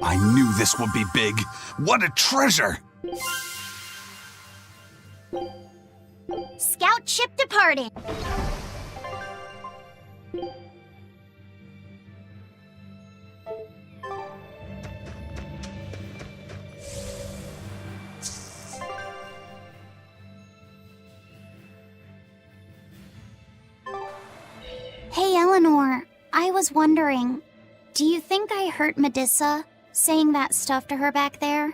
I knew this would be big. What a treasure! Scout ship departed. Hey, Eleanor. I was wondering, do you think I hurt Medusa, saying that stuff to her back there?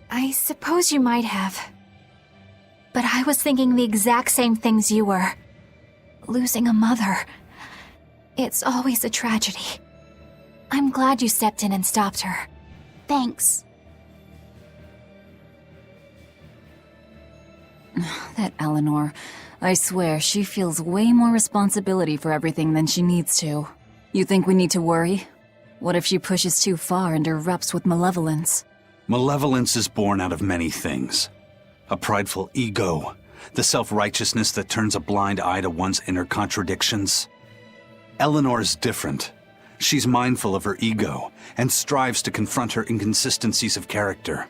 I suppose you might have. But I was thinking the exact same things you were. Losing a mother. It's always a tragedy. I'm glad you stepped in and stopped her. Thanks. That Eleanor. I swear, she feels way more responsibility for everything than she needs to. You think we need to worry? What if she pushes too far and erupts with malevolence? Malevolence is born out of many things. A prideful ego, the self-righteousness that turns a blind eye to one's inner contradictions. Eleanor's different. She's mindful of her ego and strives to confront her inconsistencies of character.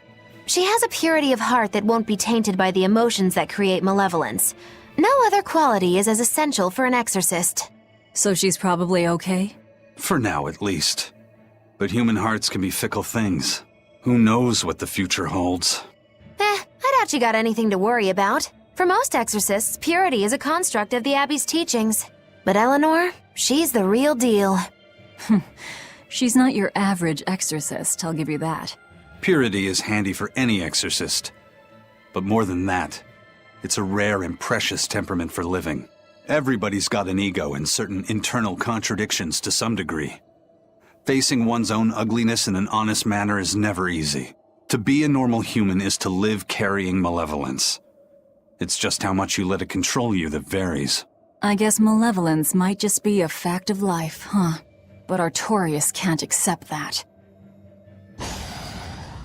She has a purity of heart that won't be tainted by the emotions that create malevolence. No other quality is as essential for an exorcist. So she's probably okay? For now, at least. But human hearts can be fickle things. Who knows what the future holds? I doubt you got anything to worry about. For most exorcists, purity is a construct of the Abbey's teachings. But Eleanor, she's the real deal. She's not your average exorcist, I'll give you that. Purity is handy for any exorcist. But more than that, it's a rare and precious temperament for living. Everybody's got an ego and certain internal contradictions to some degree. Facing one's own ugliness in an honest manner is never easy. To be a normal human is to live carrying malevolence. It's just how much you let it control you that varies. I guess malevolence might just be a fact of life, huh? But Artorias can't accept that.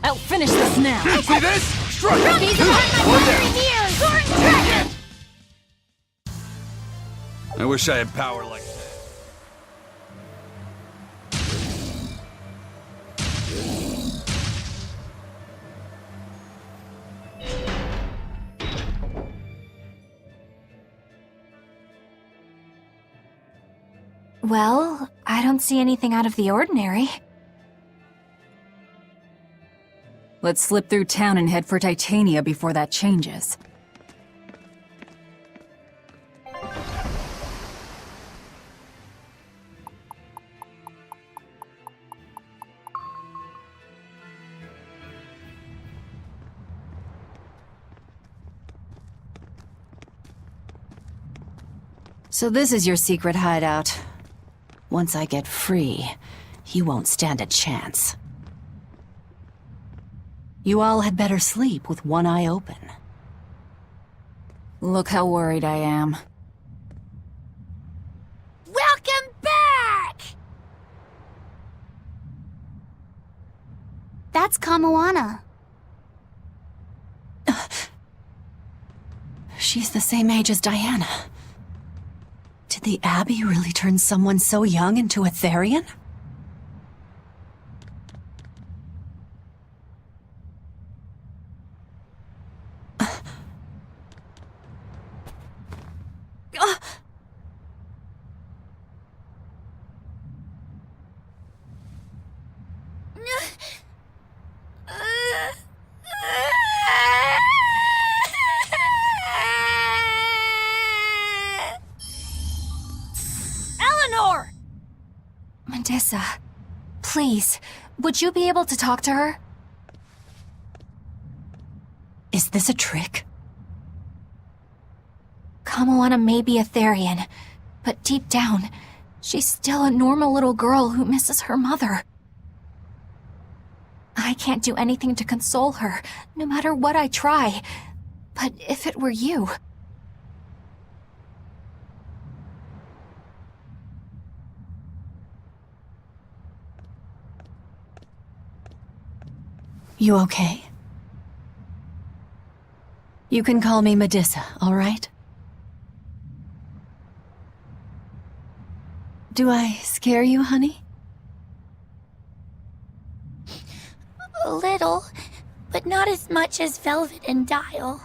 I'll finish this now! See this? Strike! He's upon my fiery ears! Soaring dragon! I wish I had power like that. Well, I don't see anything out of the ordinary. Let's slip through town and head for Titania before that changes. So this is your secret hideout. Once I get free, he won't stand a chance. You all had better sleep with one eye open. Look how worried I am. Welcome back! That's Kamoana. She's the same age as Diana. Did the Abbey really turn someone so young into a Therian? Eleanor! Medusa, please, would you be able to talk to her? Is this a trick? Kamoana may be a Therian, but deep down, she's still a normal little girl who misses her mother. I can't do anything to console her, no matter what I try. But if it were you... You okay? You can call me Medusa, all right? Do I scare you, honey? A little, but not as much as Velvet and Dial.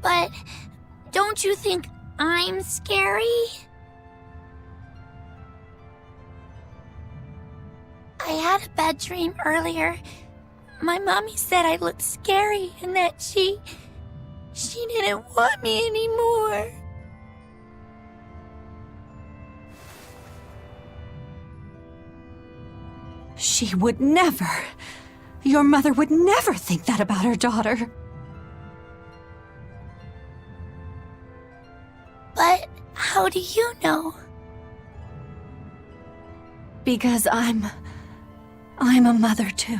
But don't you think I'm scary? I had a bad dream earlier. My mommy said I looked scary and that she didn't want me anymore. She would never. Your mother would never think that about her daughter. But how do you know? Because I'm a mother too.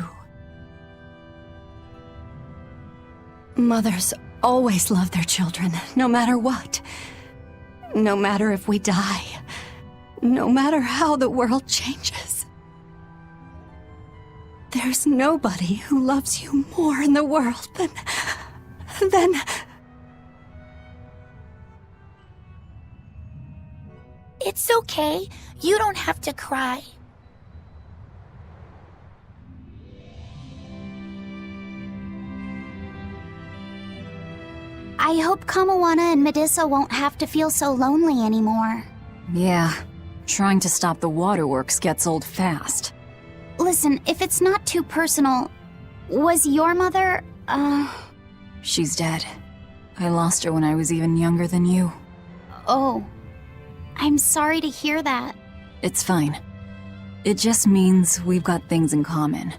Mothers always love their children, no matter what. No matter if we die. No matter how the world changes. There's nobody who loves you more in the world than... It's okay. You don't have to cry. I hope Kamawana and Medissa won't have to feel so lonely anymore. Yeah, trying to stop the waterworks gets old fast. Listen, if it's not too personal, was your mother, She's dead. I lost her when I was even younger than you. Oh. I'm sorry to hear that. It's fine. It just means we've got things in common.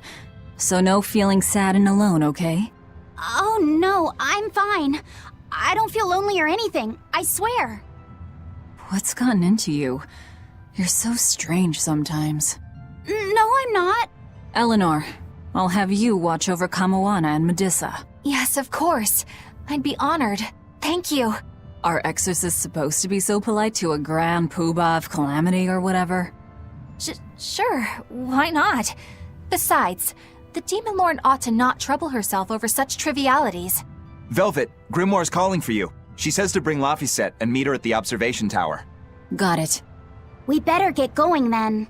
So no feeling sad and alone, okay? Oh no, I'm fine. I don't feel lonely or anything, I swear. What's gotten into you? You're so strange sometimes. No, I'm not. Eleanor, I'll have you watch over Kamawana and Medissa. Yes, of course. I'd be honored. Thank you. Are exorcists supposed to be so polite to a grand poobah of calamity or whatever? Sure, why not? Besides, the Demon Lord ought to not trouble herself over such trivialities. Velvet, Grimoire's calling for you. She says to bring Laphicet and meet her at the observation tower. Got it. We better get going then.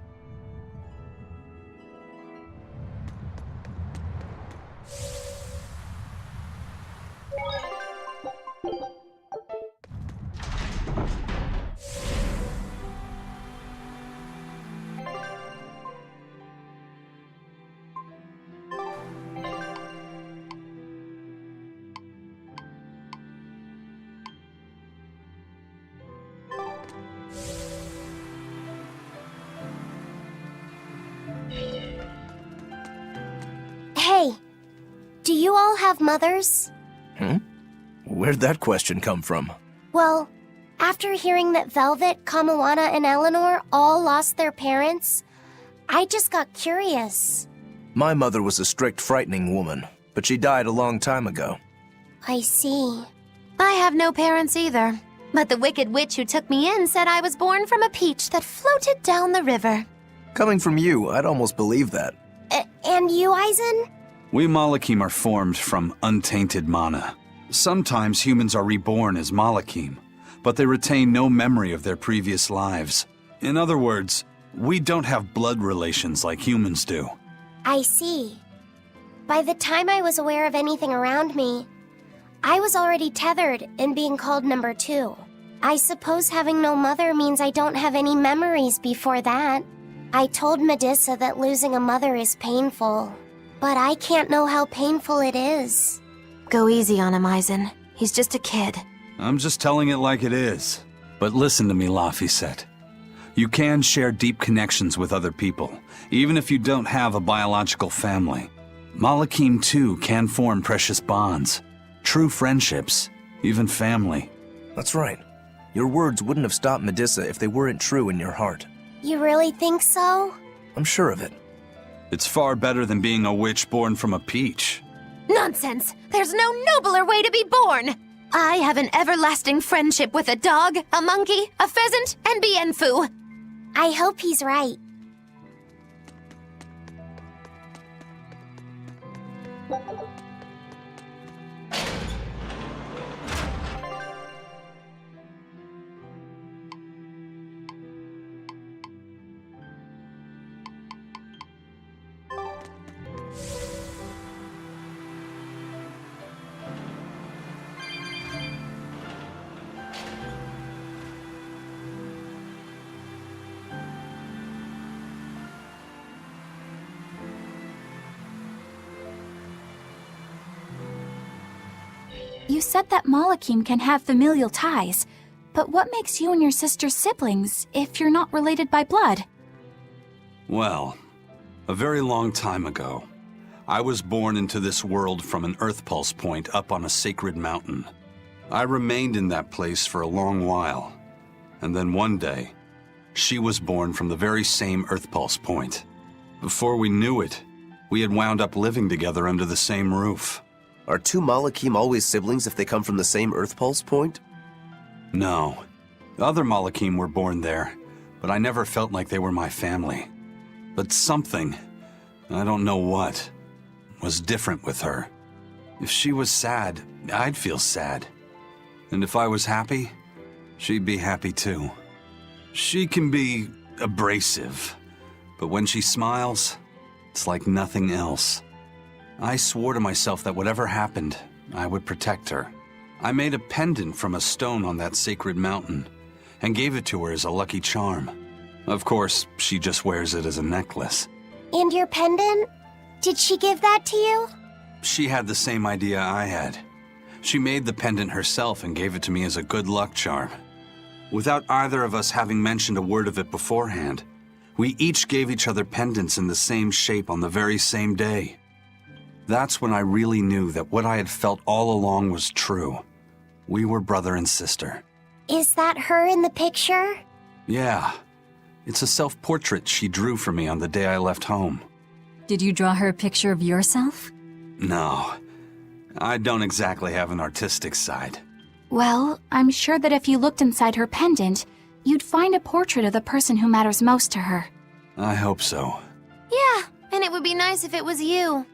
Hey, do you all have mothers? Where'd that question come from? Well, after hearing that Velvet, Kamawana, and Eleanor all lost their parents, I just got curious. My mother was a strict, frightening woman, but she died a long time ago. I see. I have no parents either. But the wicked witch who took me in said I was born from a peach that floated down the river. Coming from you, I'd almost believe that. And you, Aizen? We Malakim are formed from untainted mana. Sometimes humans are reborn as Malakim, but they retain no memory of their previous lives. In other words, we don't have blood relations like humans do. I see. By the time I was aware of anything around me, I was already tethered and being called number 2. I suppose having no mother means I don't have any memories before that. I told Medissa that losing a mother is painful, but I can't know how painful it is. Go easy on him, Aizen. He's just a kid. I'm just telling it like it is. But listen to me, Laphicet. You can share deep connections with other people, even if you don't have a biological family. Malakim, too, can form precious bonds. True friendships, even family. That's right. Your words wouldn't have stopped Medissa if they weren't true in your heart. You really think so? I'm sure of it. It's far better than being a witch born from a peach. Nonsense! There's no nobler way to be born! I have an everlasting friendship with a dog, a monkey, a pheasant, and Bienfu. I hope he's right. You said that Malakim can have familial ties, but what makes you and your sister siblings if you're not related by blood? Well, a very long time ago, I was born into this world from an Earth Pulse point up on a sacred mountain. I remained in that place for a long while, and then one day, she was born from the very same Earth Pulse point. Before we knew it, we had wound up living together under the same roof. Are two Malakim always siblings if they come from the same Earth Pulse point? No. Other Malakim were born there, but I never felt like they were my family. But something, I don't know what, was different with her. If she was sad, I'd feel sad. And if I was happy, she'd be happy too. She can be abrasive, but when she smiles, it's like nothing else. I swore to myself that whatever happened, I would protect her. I made a pendant from a stone on that sacred mountain and gave it to her as a lucky charm. Of course, she just wears it as a necklace. And your pendant? Did she give that to you? She had the same idea I had. She made the pendant herself and gave it to me as a good luck charm. Without either of us having mentioned a word of it beforehand, we each gave each other pendants in the same shape on the very same day. That's when I really knew that what I had felt all along was true. We were brother and sister. Is that her in the picture? Yeah. It's a self-portrait she drew for me on the day I left home. Did you draw her a picture of yourself? No. I don't exactly have an artistic side. Well, I'm sure that if you looked inside her pendant, you'd find a portrait of the person who matters most to her. I hope so. Yeah, and it would be nice if it was you.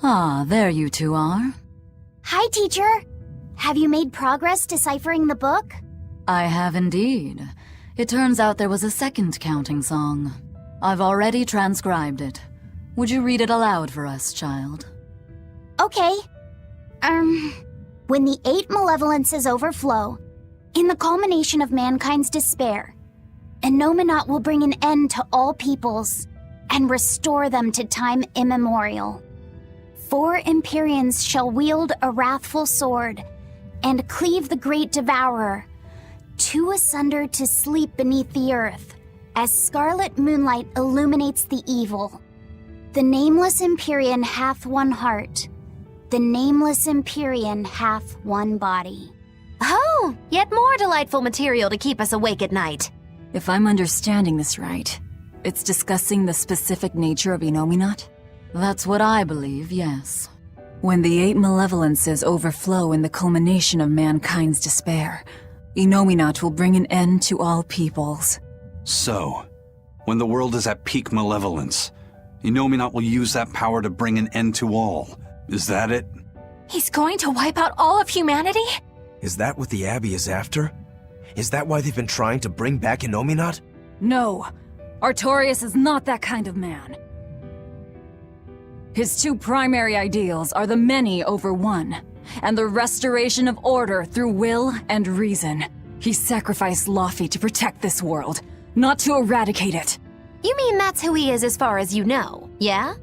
Ah, there you two are. Hi, teacher. Have you made progress deciphering the book? I have indeed. It turns out there was a second counting song. I've already transcribed it. Would you read it aloud for us, child? Okay. When the 8 malevolences overflow, in the culmination of mankind's despair, Innominat will bring an end to all peoples and restore them to time immemorial. 4 Empyreans shall wield a wrathful sword and cleave the great devourer, 2 asunder to sleep beneath the earth, as scarlet moonlight illuminates the evil. The nameless Empyrean hath one heart. The nameless Empyrean hath one body. Oh, yet more delightful material to keep us awake at night. If I'm understanding this right, it's discussing the specific nature of Innominat? That's what I believe, yes. When the 8 malevolences overflow in the culmination of mankind's despair, Innominat will bring an end to all peoples. So, when the world is at peak malevolence, Innominat will use that power to bring an end to all. Is that it? He's going to wipe out all of humanity? Is that what the Abbey is after? Is that why they've been trying to bring back Innominat? No, Artorias is not that kind of man. His 2 primary ideals are the many over one, and the restoration of order through will and reason. He sacrificed Laufey to protect this world, not to eradicate it. You mean that's who he is as far as you know, yeah?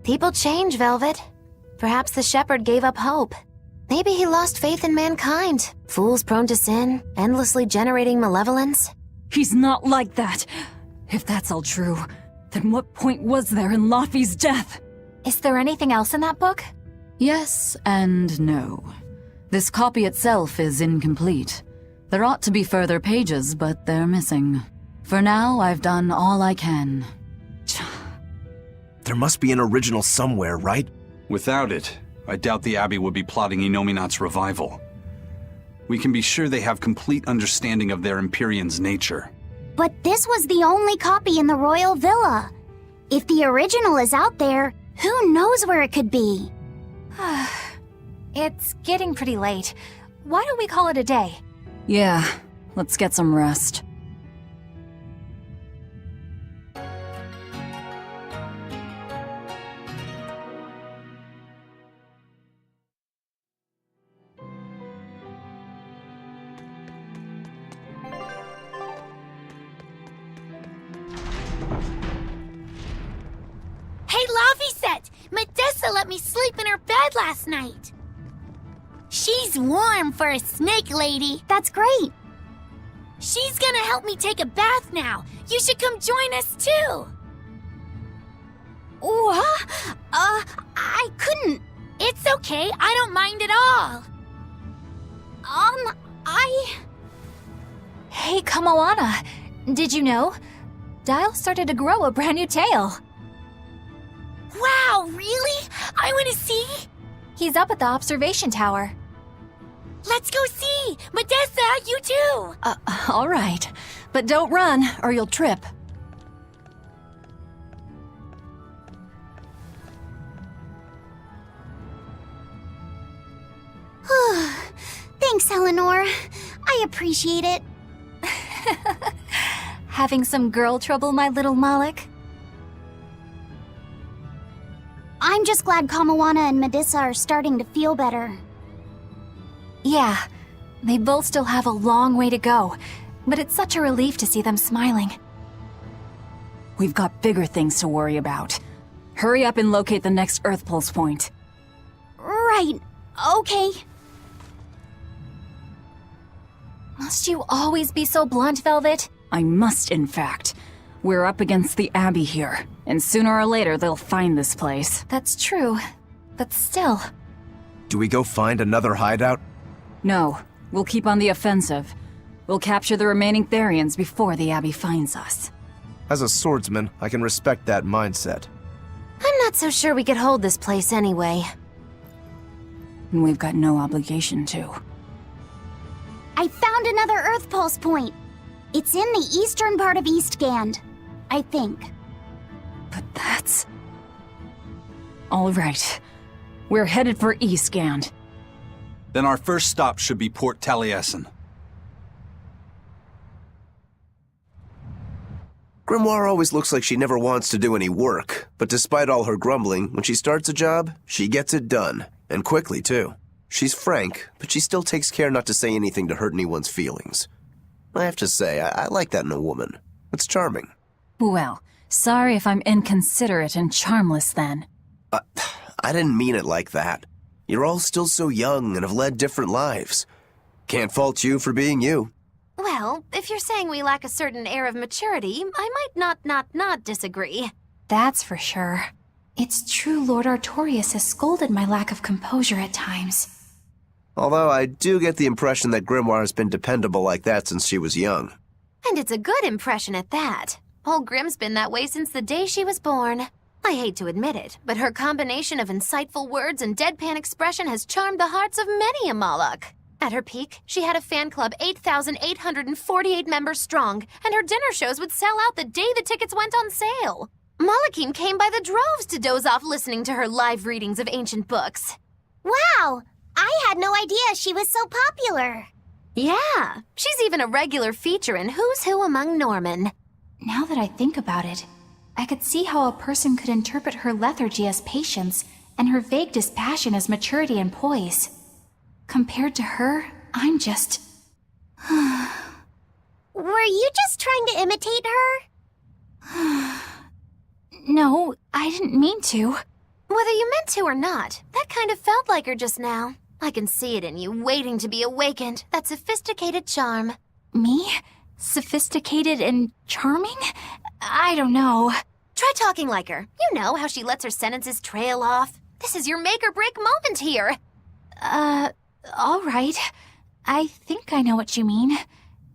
People change, Velvet. Perhaps the shepherd gave up hope. Maybe he lost faith in mankind. Fools prone to sin, endlessly generating malevolence. He's not like that. If that's all true, then what point was there in Laufey's death? Is there anything else in that book? Yes and no. This copy itself is incomplete. There ought to be further pages, but they're missing. For now, I've done all I can. There must be an original somewhere, right? Without it, I doubt the Abbey would be plotting Innominat's revival. We can be sure they have complete understanding of their Empyrean's nature. But this was the only copy in the royal villa. If the original is out there, who knows where it could be? It's getting pretty late. Why don't we call it a day? Yeah, Let's get some rest. Hey, Laviset! Medessa let me sleep in her bed last night. She's warm for a snake lady. That's great. She's gonna help me take a bath now. You should come join us too. What? I couldn't. It's okay. I don't mind at all. Hey, Kamoana. Did you know? Dial started to grow a brand new tail. Wow, really? I want to see. He's up at the observation tower. Let's go see. Medessa, you too. All right. But don't run, or you'll trip. Thanks, Eleanor. I appreciate it. Having some girl trouble, my little Malik? I'm just glad Kamawana and Medessa are starting to feel better. Yeah, they both still have a long way to go, but it's such a relief to see them smiling. We've got bigger things to worry about. Hurry up and locate the next Earth Pulse point. Right. Okay. Must you always be so blunt, Velvet? I must, in fact. We're up against the Abbey here, and sooner or later they'll find this place. That's true, but still. Do we go find another hideout? No, we'll keep on the offensive. We'll capture the remaining Therians before the Abbey finds us. As a swordsman, I can respect that mindset. I'm not so sure we could hold this place anyway. And we've got no obligation to. I found another Earth Pulse point. It's in the eastern part of Eastgand, I think. But that's... All right. We're headed for Eastgand. Then our first stop should be Port Taliesin. Grimoire always looks like she never wants to do any work, but despite all her grumbling, when she starts a job, she gets it done, and quickly too. She's frank, but she still takes care not to say anything to hurt anyone's feelings. I have to say, I like that in a woman. It's charming. Well, sorry if I'm inconsiderate and charmless then. I didn't mean it like that. You're all still so young and have led different lives. Can't fault you for being you. Well, if you're saying we lack a certain air of maturity, I might not disagree. That's for sure. It's true Lord Artorius has scolded my lack of composure at times. Although I do get the impression that Grimoire has been dependable like that since she was young. And it's a good impression at that. Old Grim's been that way since the day she was born. I hate to admit it, but her combination of insightful words and deadpan expression has charmed the hearts of many a Moloch. At her peak, she had a fan club 8,848 members strong, and her dinner shows would sell out the day the tickets went on sale. Malachim came by the droves to doze off listening to her live readings of ancient books. Wow! I had no idea she was so popular. Yeah, she's even a regular feature in Who's Who Among Norman. Now that I think about it, I could see how a person could interpret her lethargy as patience and her vague dispassion as maturity and poise. Compared to her, I'm just... Were you just trying to imitate her? No, I didn't mean to. Whether you meant to or not, that kind of felt like her just now. I can see it in you, waiting to be awakened, that sophisticated charm. Me? Sophisticated and charming? I don't know. Try talking like her. You know how she lets her sentences trail off. This is your make-or-break moment here. All right. I think I know what you mean.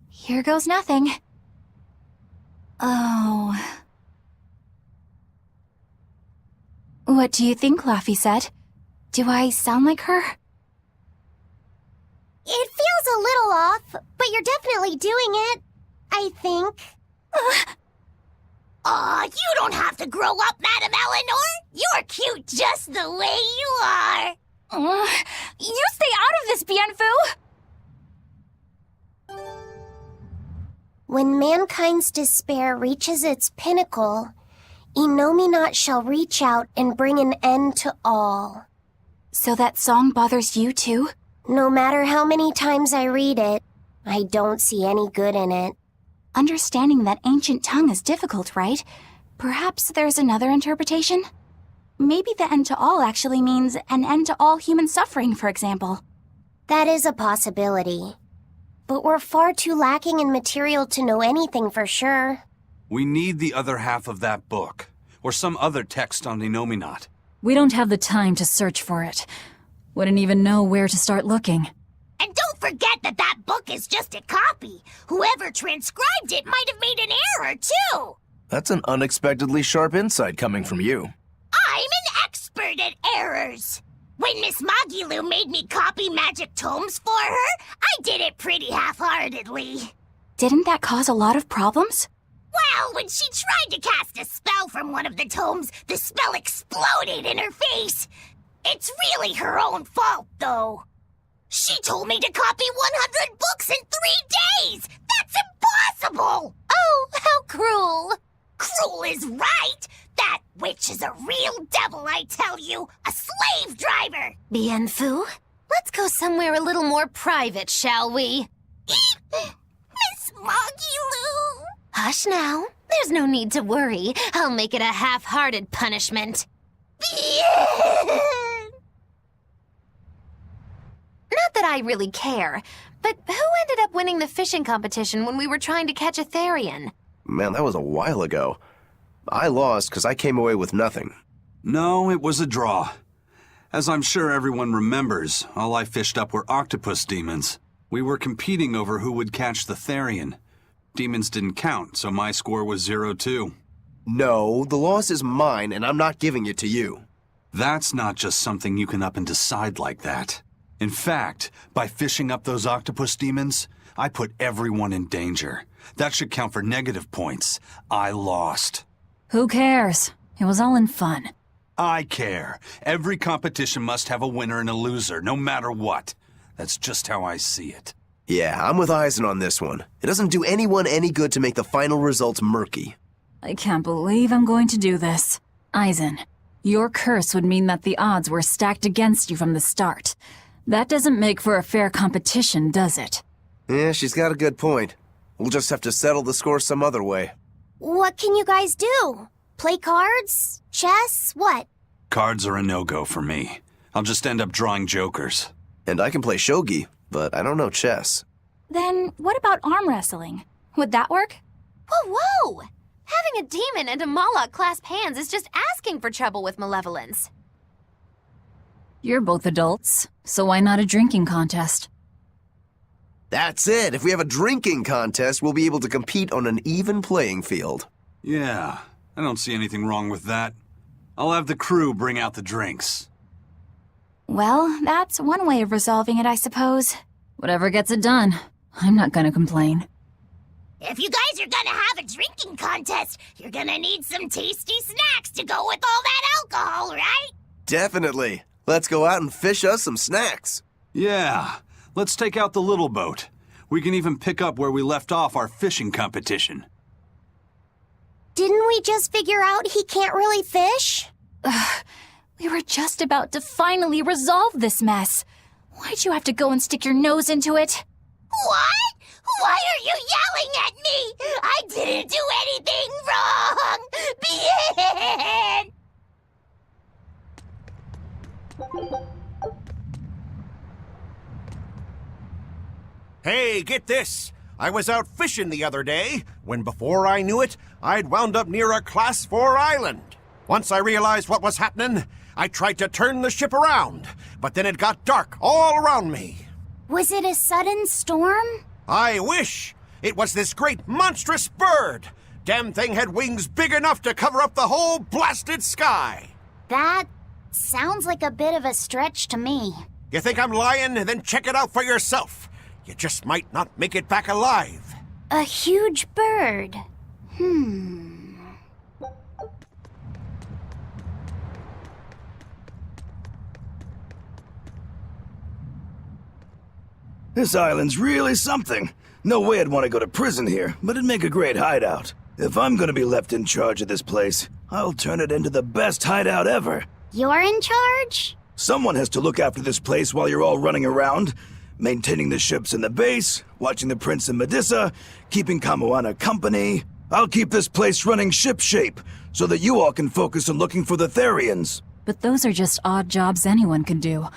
Here goes nothing. Oh. What do you think, Laphicet? Do I sound like her? It feels a little off, but you're definitely doing it. I think. You don't have to grow up, Madam Eleanor. You're cute just the way you are. You stay out of this, Bienfu! When mankind's despair reaches its pinnacle, Innominat shall reach out and bring an end to all. So that song bothers you too? No matter how many times I read it, I don't see any good in it. Understanding that ancient tongue is difficult, right? Perhaps there's another interpretation? Maybe the end to all actually means an end to all human suffering, for example. That is a possibility. But we're far too lacking in material to know anything for sure. We need the other half of that book, or some other text on Innominat. We don't have the time to search for it. Wouldn't even know where to start looking. And don't forget that that book is just a copy. Whoever transcribed it might have made an error, too. That's an unexpectedly sharp insight coming from you. I'm an expert at errors. When Miss Magilu made me copy magic tomes for her, I did it pretty half-heartedly. Didn't that cause a lot of problems? Well, when she tried to cast a spell from one of the tomes, the spell exploded in her face. It's really her own fault, though. She told me to copy 100 books in 3 days! That's impossible! Oh, how cruel! Cruel is right! That witch is a real devil, I tell you! A slave driver! Bien Phu, let's go somewhere a little more private, shall we? Miss Magilu! Hush now. There's no need to worry. I'll make it a half-hearted punishment. Not that I really care, but who ended up winning the fishing competition when we were trying to catch a Therian? Man, that was a while ago. I lost because I came away with nothing. No, it was a draw. As I'm sure everyone remembers, all I fished up were octopus demons. We were competing over who would catch the Therian. Demons didn't count, so my score was 0-2. No, the loss is mine, and I'm not giving it to you. That's not just something you can up and decide like that. In fact, by fishing up those octopus demons, I put everyone in danger. That should count for negative points. I lost. Who cares? It was all in fun. I care. Every competition must have a winner and a loser, no matter what. That's just how I see it. Yeah, I'm with Eisen on this one. It doesn't do anyone any good to make the final results murky. I can't believe I'm going to do this. Eisen, your curse would mean that the odds were stacked against you from the start. That doesn't make for a fair competition, does it? Yeah, she's got a good point. We'll just have to settle the score some other way. What can you guys do? Play cards? Chess? What? Cards are a no-go for me. I'll just end up drawing jokers. And I can play shogi, but I don't know chess. Then what about arm wrestling? Would that work? Whoa, whoa! Having a demon and a Moloch clasp hands is just asking for trouble with malevolence. You're both adults, so why not a drinking contest? That's it! If we have a drinking contest, we'll be able to compete on an even playing field. Yeah, I don't see anything wrong with that. I'll have the crew bring out the drinks. Well, that's one way of resolving it, I suppose. Whatever gets it done. I'm not gonna complain. If you guys are gonna have a drinking contest, you're gonna need some tasty snacks to go with all that alcohol, right? Definitely. Let's go out and fish us some snacks. Yeah, let's take out the little boat. We can even pick up where we left off our fishing competition. Didn't we just figure out he can't really fish? We were just about to finally resolve this mess. Why'd you have to go and stick your nose into it? What? Why are you yelling at me? I didn't do anything wrong! Bien! Hey, get this! I was out fishing the other day, when before I knew it, I'd wound up near a Class 4 island. Once I realized what was happening, I tried to turn the ship around, but then it got dark all around me. Was it a sudden storm? I wish! It was this great monstrous bird! Damn thing had wings big enough to cover up the whole blasted sky! That sounds like a bit of a stretch to me. You think I'm lying? Then check it out for yourself. You just might not make it back alive. A huge bird. This island's really something. No way I'd want to go to prison here, but it'd make a great hideout. If I'm gonna be left in charge of this place, I'll turn it into the best hideout ever. You're in charge? Someone has to look after this place while you're all running around, maintaining the ships in the base, watching the Prince and Medusa, keeping Kamoana company. I'll keep this place running shipshape, so that you all can focus on looking for the Therians. But those are just odd jobs anyone could do.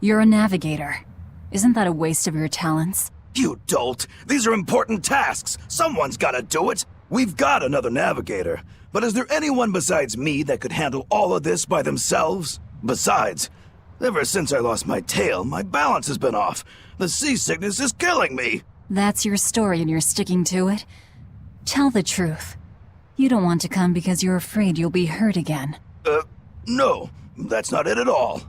You're a navigator. Isn't that a waste of your talents? You dolt! These are important tasks! Someone's gotta do it! We've got another navigator, but is there anyone besides me that could handle all of this by themselves? Besides, ever since I lost my tail, my balance has been off. The seasickness is killing me! That's your story and you're sticking to it? Tell the truth. You don't want to come because you're afraid you'll be hurt again. No, that's not it at all.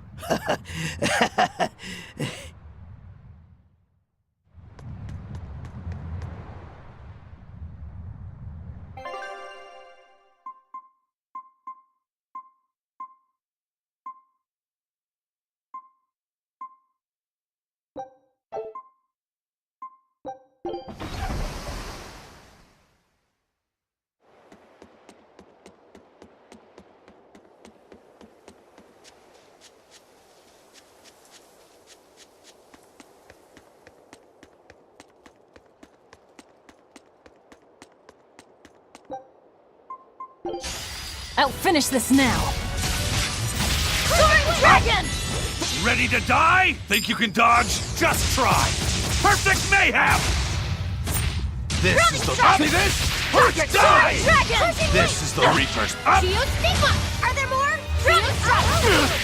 I'll finish this now! Soaring Dragon! Ready to die? Think you can dodge? Just try! Perfect mayhem! This is the... See this? Rocket Die! Dragon! This is the Reaper's... Up! Shield Stigma! Are there more? Dragon Strike!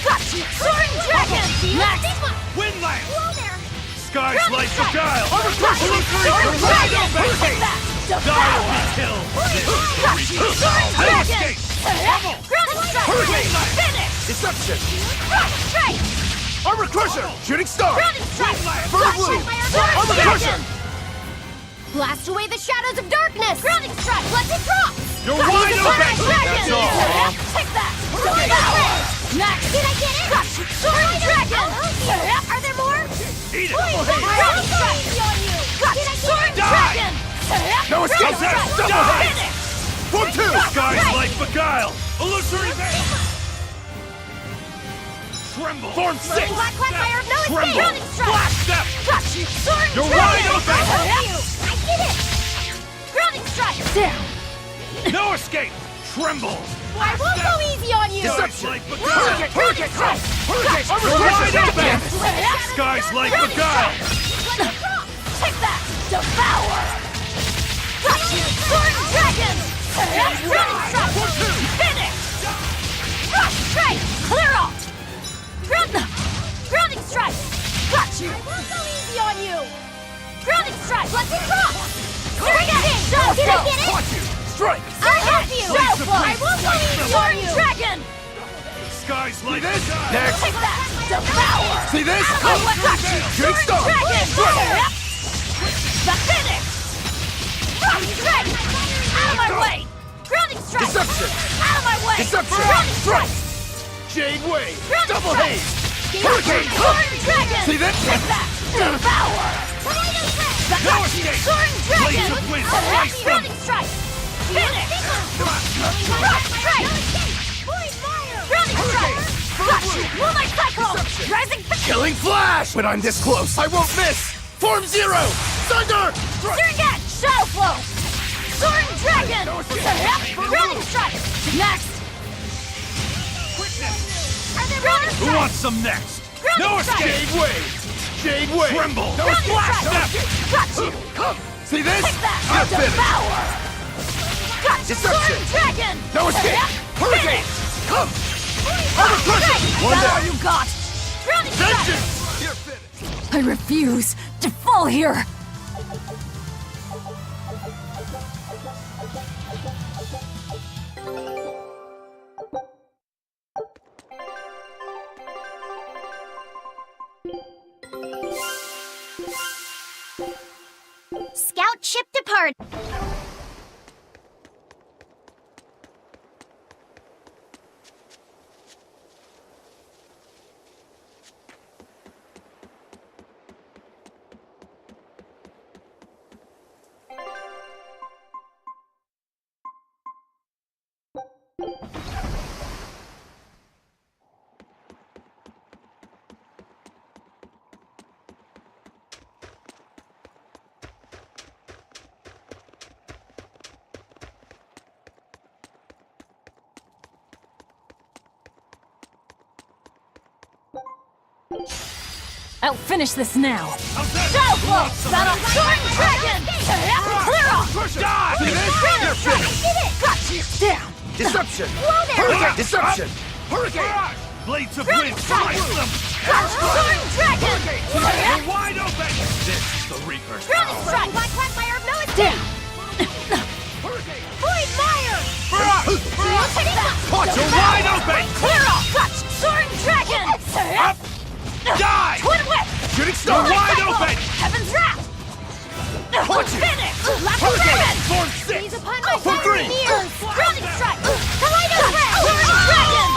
Got you! Soaring Dragon! Shield Stigma! Windland! Whoa there! Sky's Dragon light Strike! beguile! Soaring Dragon! Take that! Die Devour! or be killed! This is the Got you! Reaper's... Soaring No Dragon! escape! Dragon Strike! Finish! Deception! Rocket Strike! Armor Crusher! Shooting Star! Dragon Strike! Fire Blue! Armor Crusher! Blast away the shadows of darkness! Grounding Strike! Let it drop! You're wide open! Dragon! That's all! Take that! Devour! Next! Did I get it? Crush! Soaring Dragon! Are there more? Eat it! Grounding Strike! Crush! Soaring Die! Dragon! No escape! Grounding Double Strike! hit! Finish! Form 2! Sky's light beguile! Illusory veil! Tremble! Form 6! Black Quagmire of no escape! Tremble! Grounding Strike! Blast step! Crush! Soaring You're Dragon! wide open! I did it! Grounding Strike! Down! No escape! Tremble! I won't go easy on you! Sky's light beguile! Hurricane Strike! You're wide open! Sky's light beguile! Take that! Devour! Crush! Soaring Dragon! Grounding Strike! Finish! Crush! Strike! Clear out! Grounding Strike! Got you! I won't go easy on you! Grounding Strike! Let's it drop! Did I get it? Caught you! Strike! I have you! I won't go easy on you! Dragon! Sky's light this? beguile! Next! Take that! Devour! See this? Shooting Soaring Star! Dragon! The finish! Grounding Strike! Out of my way! Grounding Strike! Deception! Out of my way! Deception! Grounding Strike! Jade Wave! Grounding Double Strike! Haze! Hurricane! Soaring Dragon! See this? Take that! Devour! The No escape! Soaring Dragon! Blades of wind, slice them! Grounding Strike! Finish! Grounding Strike! Grounding Strike! Got you! Moonlight Cyclone! Rising Killing Flash! When I'm this close, I won't miss! Form 0! Thunder! Searing Edge! Shadow Flow! Soaring Dragon! Grounding Strike! Next! Are there Grounding Who Strike? wants some next? Grounding No Strike! escape! Jade Wave! Jade Wave! Tremble! No Grounding splash! Strike! Got you! Come! See this? Take that! I'll finish! Devour! Got you! Deception! Soaring Dragon! No escape! Hurricane! Come! Armor Crusher! One That's all down! you got! Grounding Strike! Vengeance! You're finished! I refuse to fall here! Scout ship depart. I'll finish this now. Shadow Flow! Battle Soaring Dragon! Clear off! Die! You're finished! Got you! Down! Deception! Whoa there! Hurricane! Deception! Hurricane! Blades of Grounding wind, strike! slice them! Soaring Dragon! They're wide open! This is the Reaper's Grounding power. Strike! Black Quagmire of no escape! Void Mire! Take that! Caught you wide open! Clear off! Clutch! Soaring Dragon! Up! Die! Twin Whip! Shooting star wide open! Heaven's Wrath! Caught you! Finish! Lack of Raven! Form 6! Seize upon my For fiery 3! mirrors! Grounding Strike! Kaleido Ray! Soaring Dragon!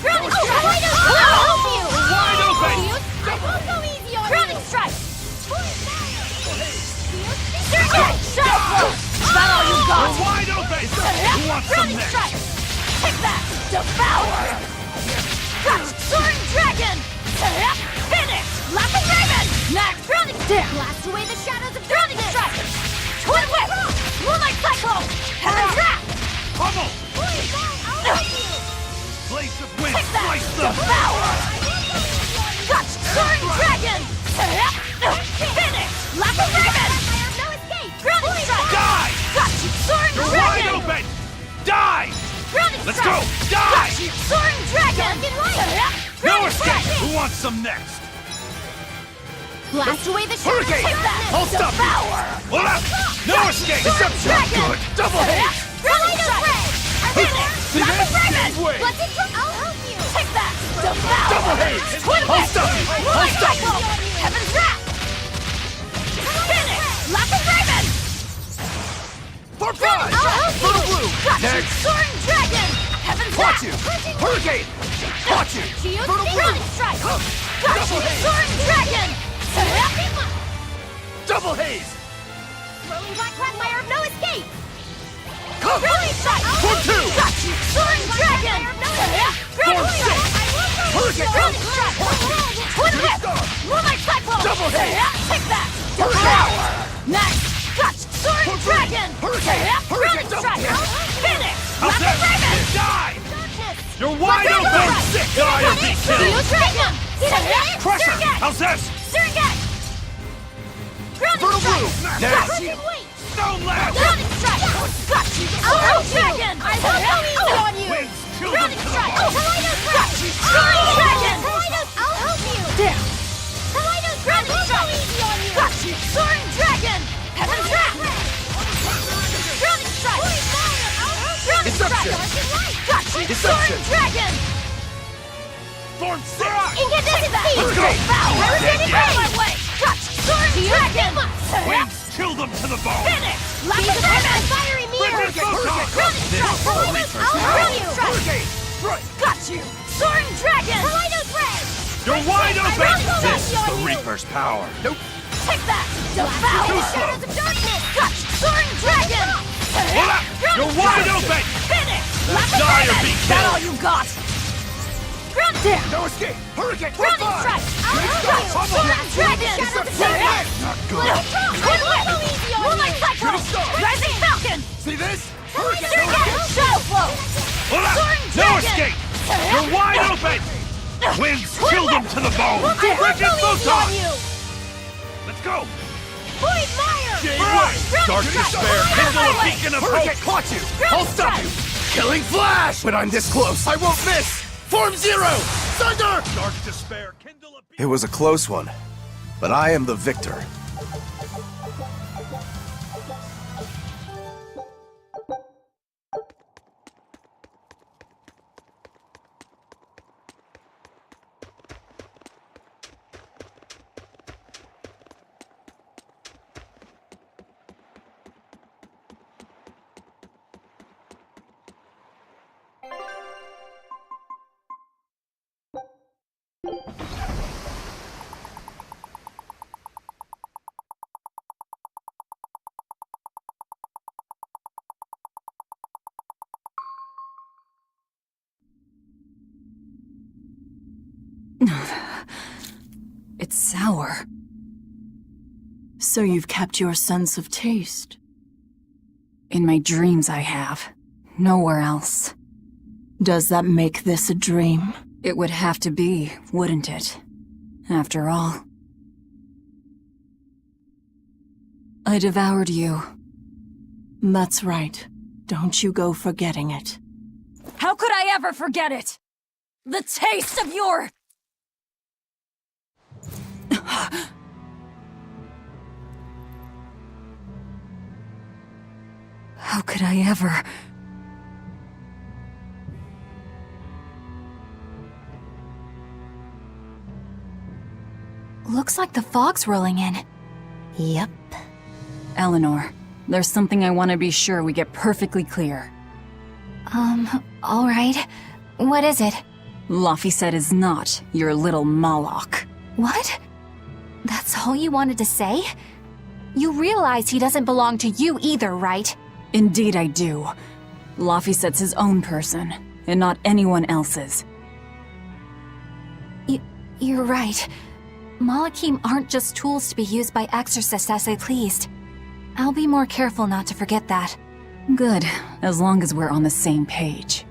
Grounding Strike! Kaleido Ray! I'll help you! Wide open! I won't go easy on Grounding Strike! Surget! Shadow Flow! Is that all you got? We're wide open! Who wants some Grounding next? Strike! Take that! Devour! Clutch! Soaring Dragon! Finish! Lack of Raven! Next! Grounding Stick! Blast away the shadows of Grounding Strike! Twin Whip! Moonlight Cyclone! Heaven's Wrath! Pummel! I'll help you! Blades of wind, Take that! slice them! Devour! Clutch! Soaring Dragon! Finish! Lack of Raven! No escape! Grounding Strike! Die! Clutch! Soaring You're wide Dragon! open! Die! Grounding Let's Strike! go! Die! Clutch! Soaring Dragon! No Grounding escape! Strike! Who wants some next? Blast away the shadows! Hurricane! Take that! I'll stop you! Devour! Hold up! No escape! Deception! Good! Double hit! Grounding Strike! Finish! See Lack of this? Raven! Wait. Let's I'll help you! Take that! Devour! Double hit! Twin I'll Whip! stop you! I'll Moonlight stop you! Cyclone! Heaven's Wrath! Finish! Lack of Raven! For I'll 5! help For you! the blue! Clutch! Next! Soaring Dragon! Heaven's Caught Wrath! you! Hurricane! Caught you! Shield For the blue! Grounding Strike! Clutch! Double hit! Soaring Dragon! Double haze! Rolling Black Quagmire of no escape! Come! Grounding Strike! For 2! Clutch! Soaring Dragon! Grounding For Strike! 6! Hurricane! Grounding Strike! Twin Whip! Moonlight Cyclone! Double hit! Take that! Hurricane! Devour! Next! Clutch! Soaring For 3! Dragon! Hurricane! Grounding Double Strike! hit! Finish! How's Lack of that? Raven! Die! Darkness! You're wide open! Sick! Die or be killed! Shield Dragon! Crusher! Surget! How's this? Surget! Grounding For the Strike! blue! Next! Stone left! Grounding Strike! Got you! Soaring Dragon! I won't go easy on you! Winds, kill them Grounding to the Strike! bone! Kaleido's Got you! Soaring Dragon! I'll help you! Down! Kaleido's Grounding Strike! Easy on you! Got you! Soaring Dragon! Heaven's Wrath! Grounding Strike! Grounding Deception! Strike! Got you! Deception! Soaring Dragon! Form 6! Incandescent Seed! Let's go! Hurricane Ray! My way! Got you! Soaring Dragon! Winds, kill them to the bone! Finish! Lack of Raven! Fiery Mirror! Bridges Photon! Grounding This Strike! is the Reaper's I'll power! help you! Hurricane! Right! Got you! Soaring Dragon! Kaleido's Ray! You're wide open! won't go This easy is on the you. Reaper's power! Nope! Take that! Devour! Too slow. Shadows of Darkness! Got you! Soaring Dragon! Hold up! You're wide open! Finish! Lack of Die or Raven! be Is that killed. all you got? Ground down! No escape! Hurricane! For Grounding 5! Strike! I'll help you! Soaring Dragon! Shadows of Take Darkness! it! Not good! Twin Whip! Moonlight Cyclone! Shooting star! Rising Falcon! See this? Surget! Hurricane! Shadow Flow! Hold up! Soaring No Dragon! escape! You're wide open! Winds, Twin kill them Whip! to the bone! I won't Bridges go easy on Photon! you! Let's go! Void Mire! Dark Strike! despair, kindle a beacon of Hurricane! hope! Caught you! Grounding I'll stop you! Killing Flash! When I'm this close, I won't miss! Form 0! Thunder! Dark despair, kindle a beacon. It was a close one, but I am the victor. It's sour. So you've kept your sense of taste? In my dreams I have. Nowhere else. Does that make this a dream? It would have to be, wouldn't it? After all. I devoured you. That's right. Don't you go forgetting it. How could I ever forget it? The taste of your... How could I ever... Looks like the fog's rolling in. Yep. Eleanor, there's something I want to be sure we get perfectly clear. All right. What is it? Laphicet is not your little Moloch. What? That's all you wanted to say? You realize he doesn't belong to you either, right? Indeed I do. Laphicet's his own person, and not anyone else's. You're right. Malachim aren't just tools to be used by exorcists as they pleased. I'll be more careful not to forget that. Good, as long as we're on the same page.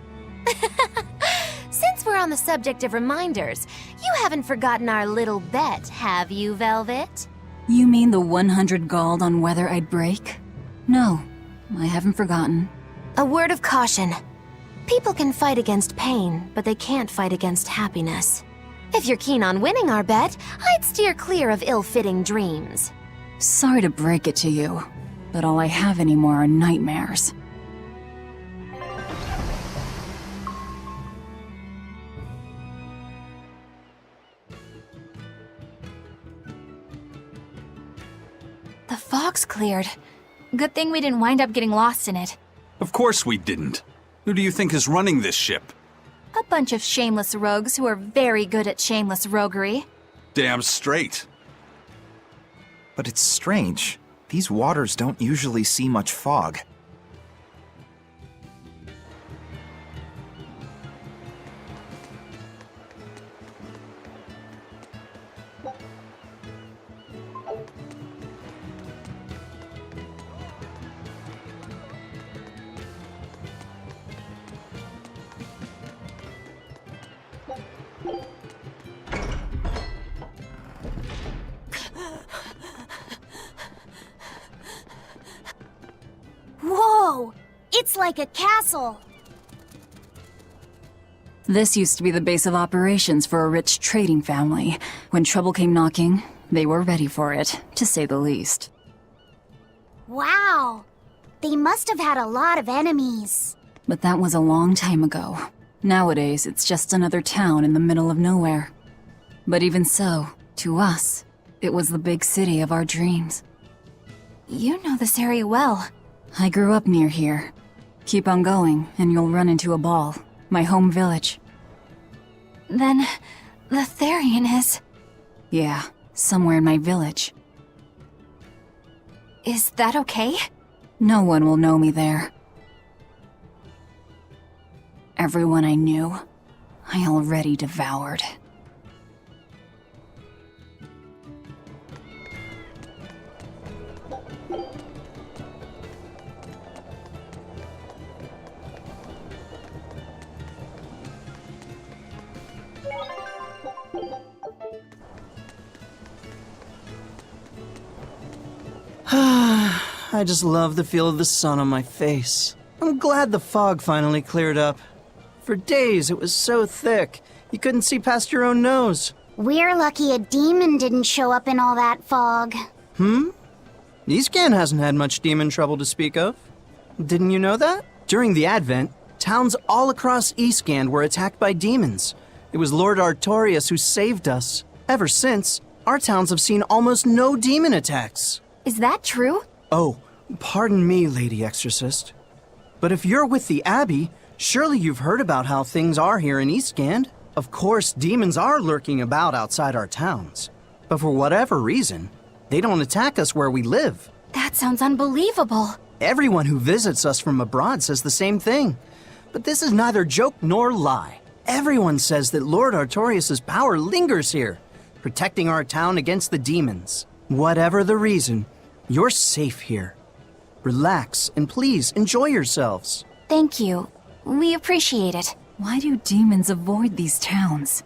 Since we're on the subject of reminders, you haven't forgotten our little bet, have you, Velvet? You mean the 100 gold on whether I'd break? No, I haven't forgotten. A word of caution. People can fight against pain, but they can't fight against happiness. If you're keen on winning our bet, I'd steer clear of ill-fitting dreams. Sorry to break it to you, but all I have anymore are nightmares. The fog's cleared. Good thing we didn't wind up getting lost in it. Of course we didn't. Who do you think is running this ship? A bunch of shameless rogues who are very good at shameless roguery. Damn straight. But it's strange. These waters don't usually see much fog. Whoa! It's like a castle. This used to be the base of operations for a rich trading family. When trouble came knocking, they were ready for it, to say the least. Wow! They must have had a lot of enemies. But that was a long time ago. Nowadays, it's just another town in the middle of nowhere. But even so, to us, it was the big city of our dreams. You know this area well. I grew up near here. Keep on going, and you'll run into Aball, my home village. Then, the Therian is... Yeah, somewhere in my village. Is that okay? No one will know me there. Everyone I knew, I already devoured. I just love the feel of the sun on my face. I'm glad the fog finally cleared up. For days it was so thick, you couldn't see past your own nose. We're lucky a demon didn't show up in all that fog. Eastcan hasn't had much demon trouble to speak of. Didn't you know that? During the Advent, towns all across Eastcan were attacked by demons. It was Lord Artorius who saved us. Ever since, our towns have seen almost no demon attacks. Is that true? Oh, pardon me, Lady Exorcist. But if you're with the Abbey, surely you've heard about how things are here in Eastgand. Of course, demons are lurking about outside our towns. But for whatever reason, they don't attack us where we live. That sounds unbelievable. Everyone who visits us from abroad says the same thing. But this is neither joke nor lie. Everyone says that Lord Artorius' power lingers here. protecting our town against the demons. Whatever the reason, you're safe here. Relax and please enjoy yourselves. Thank you. We appreciate it. Why do demons avoid these towns?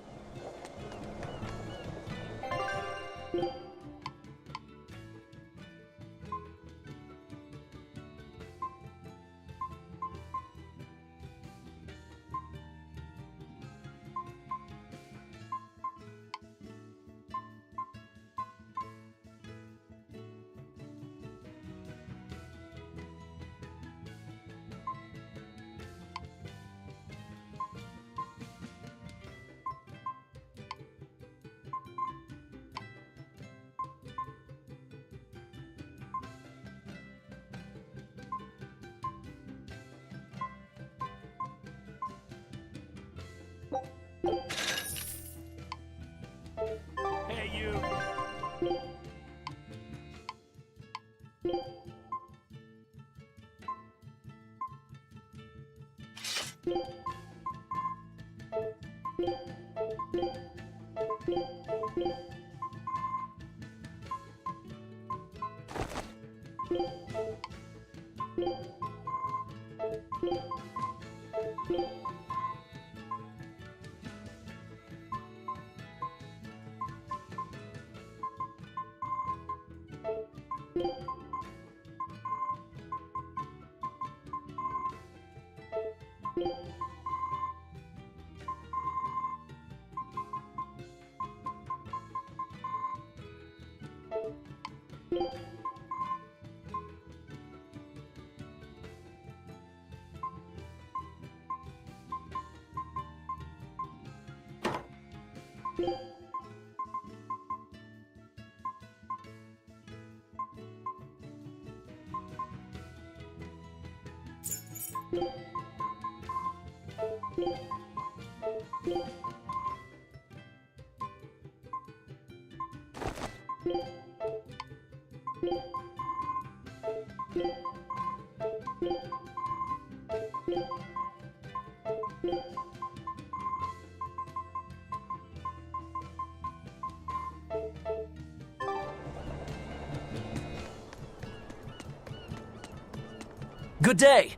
Good day.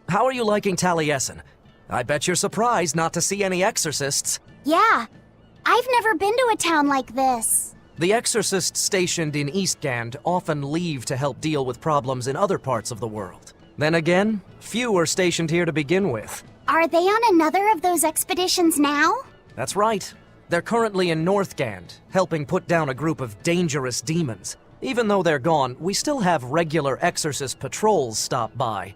How are you liking Taliesin? I bet you're surprised not to see any exorcists. Yeah, I've never been to a town like this. The exorcists stationed in Eastgand often leave to help deal with problems in other parts of the world. Then again, few are stationed here to begin with. Are they on another of those expeditions now? That's right. They're currently in Northgand, helping put down a group of dangerous demons. Even though they're gone, we still have regular exorcist patrols stop by.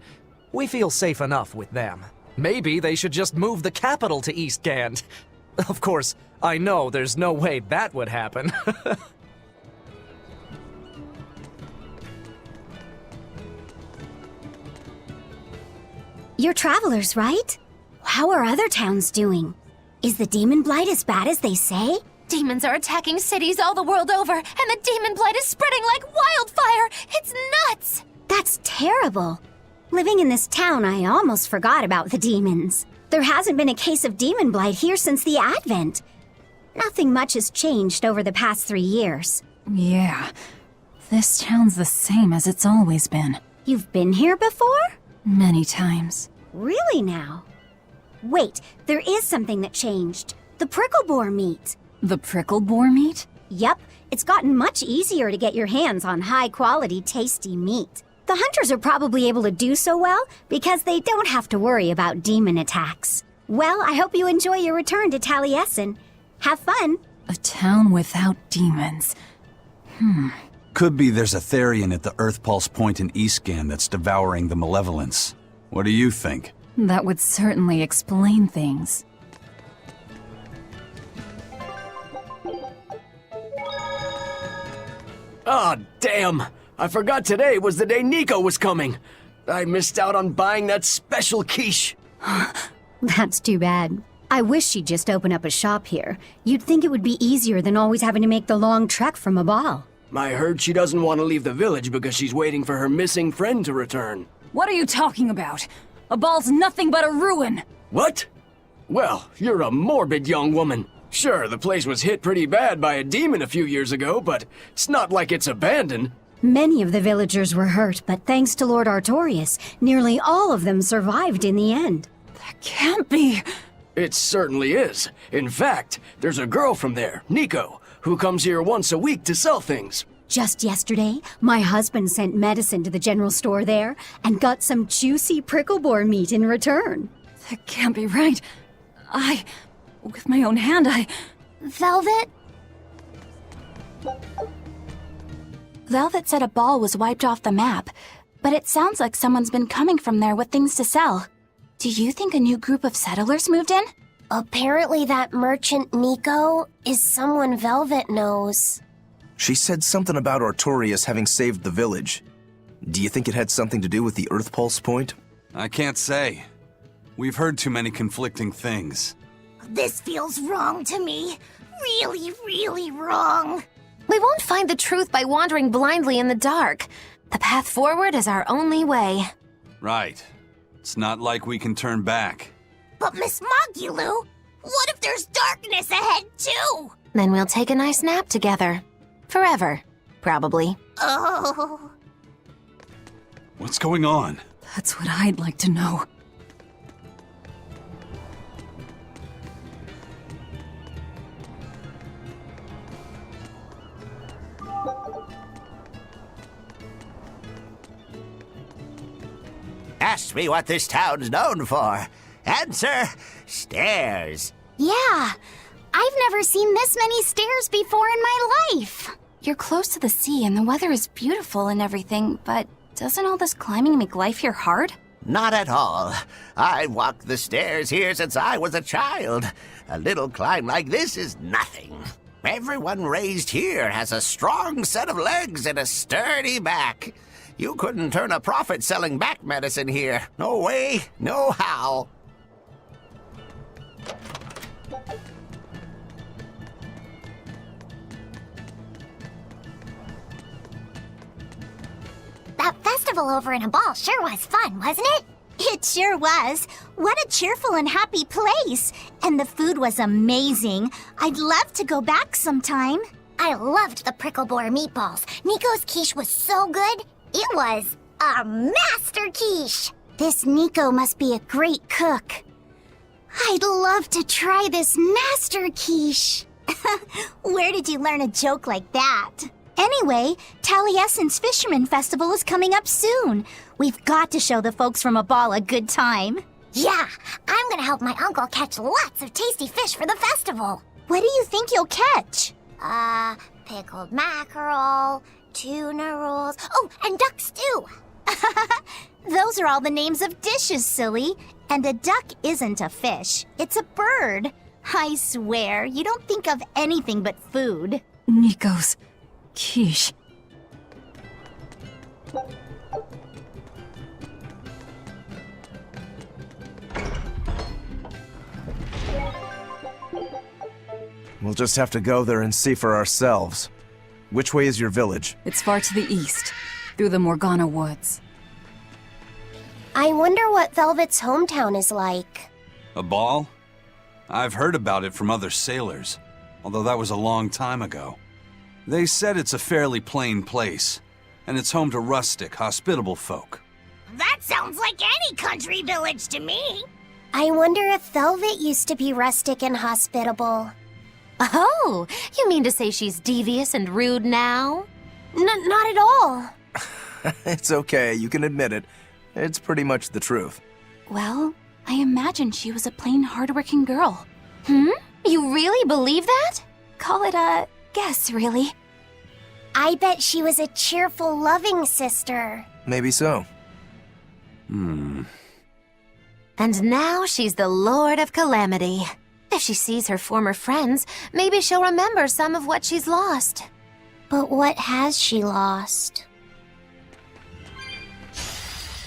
We feel safe enough with them. Maybe they should just move the capital to Eastgand. Of course, I know there's no way that would happen. You're travelers, right? How are other towns doing? Is the demon blight as bad as they say? Demons are attacking cities all the world over, and the demon blight is spreading like wildfire! It's nuts! That's terrible. Living in this town, I almost forgot about the demons. There hasn't been a case of demon blight here since the Advent. Nothing much has changed over the past 3 years. Yeah, this town's the same as it's always been. You've been here before? Many times. Really now? Wait, there is something that changed. The prickle boar meat. The prickle boar meat? Yep, it's gotten much easier to get your hands on high-quality, tasty meat. The hunters are probably able to do so well because they don't have to worry about demon attacks. Well, I hope you enjoy your return to Taliesin. Have fun! A town without demons. Could be there's a Therian at the Earth Pulse Point in Eastgand that's devouring the malevolence. What do you think? That would certainly explain things. Ah, damn! I forgot today was the day Nico was coming. I missed out on buying that special quiche. That's too bad. I wish she'd just open up a shop here. You'd think it would be easier than always having to make the long trek from Aball. I heard she doesn't want to leave the village because she's waiting for her missing friend to return. What are you talking about? Aball's nothing but a ruin! What? Well, you're a morbid young woman. Sure, the place was hit pretty bad by a demon a few years ago, but it's not like it's abandoned. Many of the villagers were hurt, but thanks to Lord Artorius, nearly all of them survived in the end. That can't be. It certainly is. In fact, there's a girl from there, Nico, who comes here once a week to sell things. Just yesterday, my husband sent medicine to the general store there and got some juicy prickle boar meat in return. That can't be right. With my own hand, Velvet? Velvet said Aball was wiped off the map, but it sounds like someone's been coming from there with things to sell. Do you think a new group of settlers moved in? Apparently that merchant Nico is someone Velvet knows. She said something about Artorius having saved the village. Do you think it had something to do with the Earth Pulse point? I can't say. We've heard too many conflicting things. This feels wrong to me. Really, really wrong. We won't find the truth by wandering blindly in the dark. The path forward is our only way. Right. It's not like we can turn back. But Miss Mogulu, what if there's darkness ahead too? Then we'll take a nice nap together. Forever, probably. Oh. What's going on? That's what I'd like to know. Ask me what this town's known for. Answer, stairs. Yeah, I've never seen this many stairs before in my life. You're close to the sea and the weather is beautiful and everything, but doesn't all this climbing make life here hard? Not at all. I've walked the stairs here since I was a child. A little climb like this is nothing. Everyone raised here has a strong set of legs and a sturdy back. You couldn't turn a profit selling back medicine here. No way, no how. That festival over in Aball sure was fun, wasn't it? It sure was. What a cheerful and happy place. And the food was amazing. I'd love to go back sometime. I loved the prickle boar meatballs. Nico's quiche was so good. It was a master quiche. This Nico must be a great cook. I'd love to try this master quiche. Where did you learn a joke like that? Anyway, Taliesin's Fisherman Festival is coming up soon. We've got to show the folks from Aball a good time. Yeah, I'm gonna help my uncle catch lots of tasty fish for the festival. What do you think you'll catch? Pickled mackerel, tuna rolls, oh, and duck stew. Those are all the names of dishes, silly. And a duck isn't a fish, it's a bird. I swear, you don't think of anything but food. Nico's quiche. We'll just have to go there and see for ourselves. Which way is your village? It's far to the east, through the Morgana woods. I wonder what Velvet's hometown is like. Aball? I've heard about it from other sailors, although that was a long time ago. They said it's a fairly plain place, and it's home to rustic, hospitable folk. That sounds like any country village to me. I wonder if Velvet used to be rustic and hospitable. Oh, you mean to say she's devious and rude now? Not at all. It's okay, you can admit it. It's pretty much the truth. Well, I imagine she was a plain, hardworking girl. You really believe that? Call it a guess, really. I bet she was a cheerful, loving sister. Maybe so. And now she's the Lord of Calamity. If she sees her former friends, maybe she'll remember some of what she's lost. But what has she lost?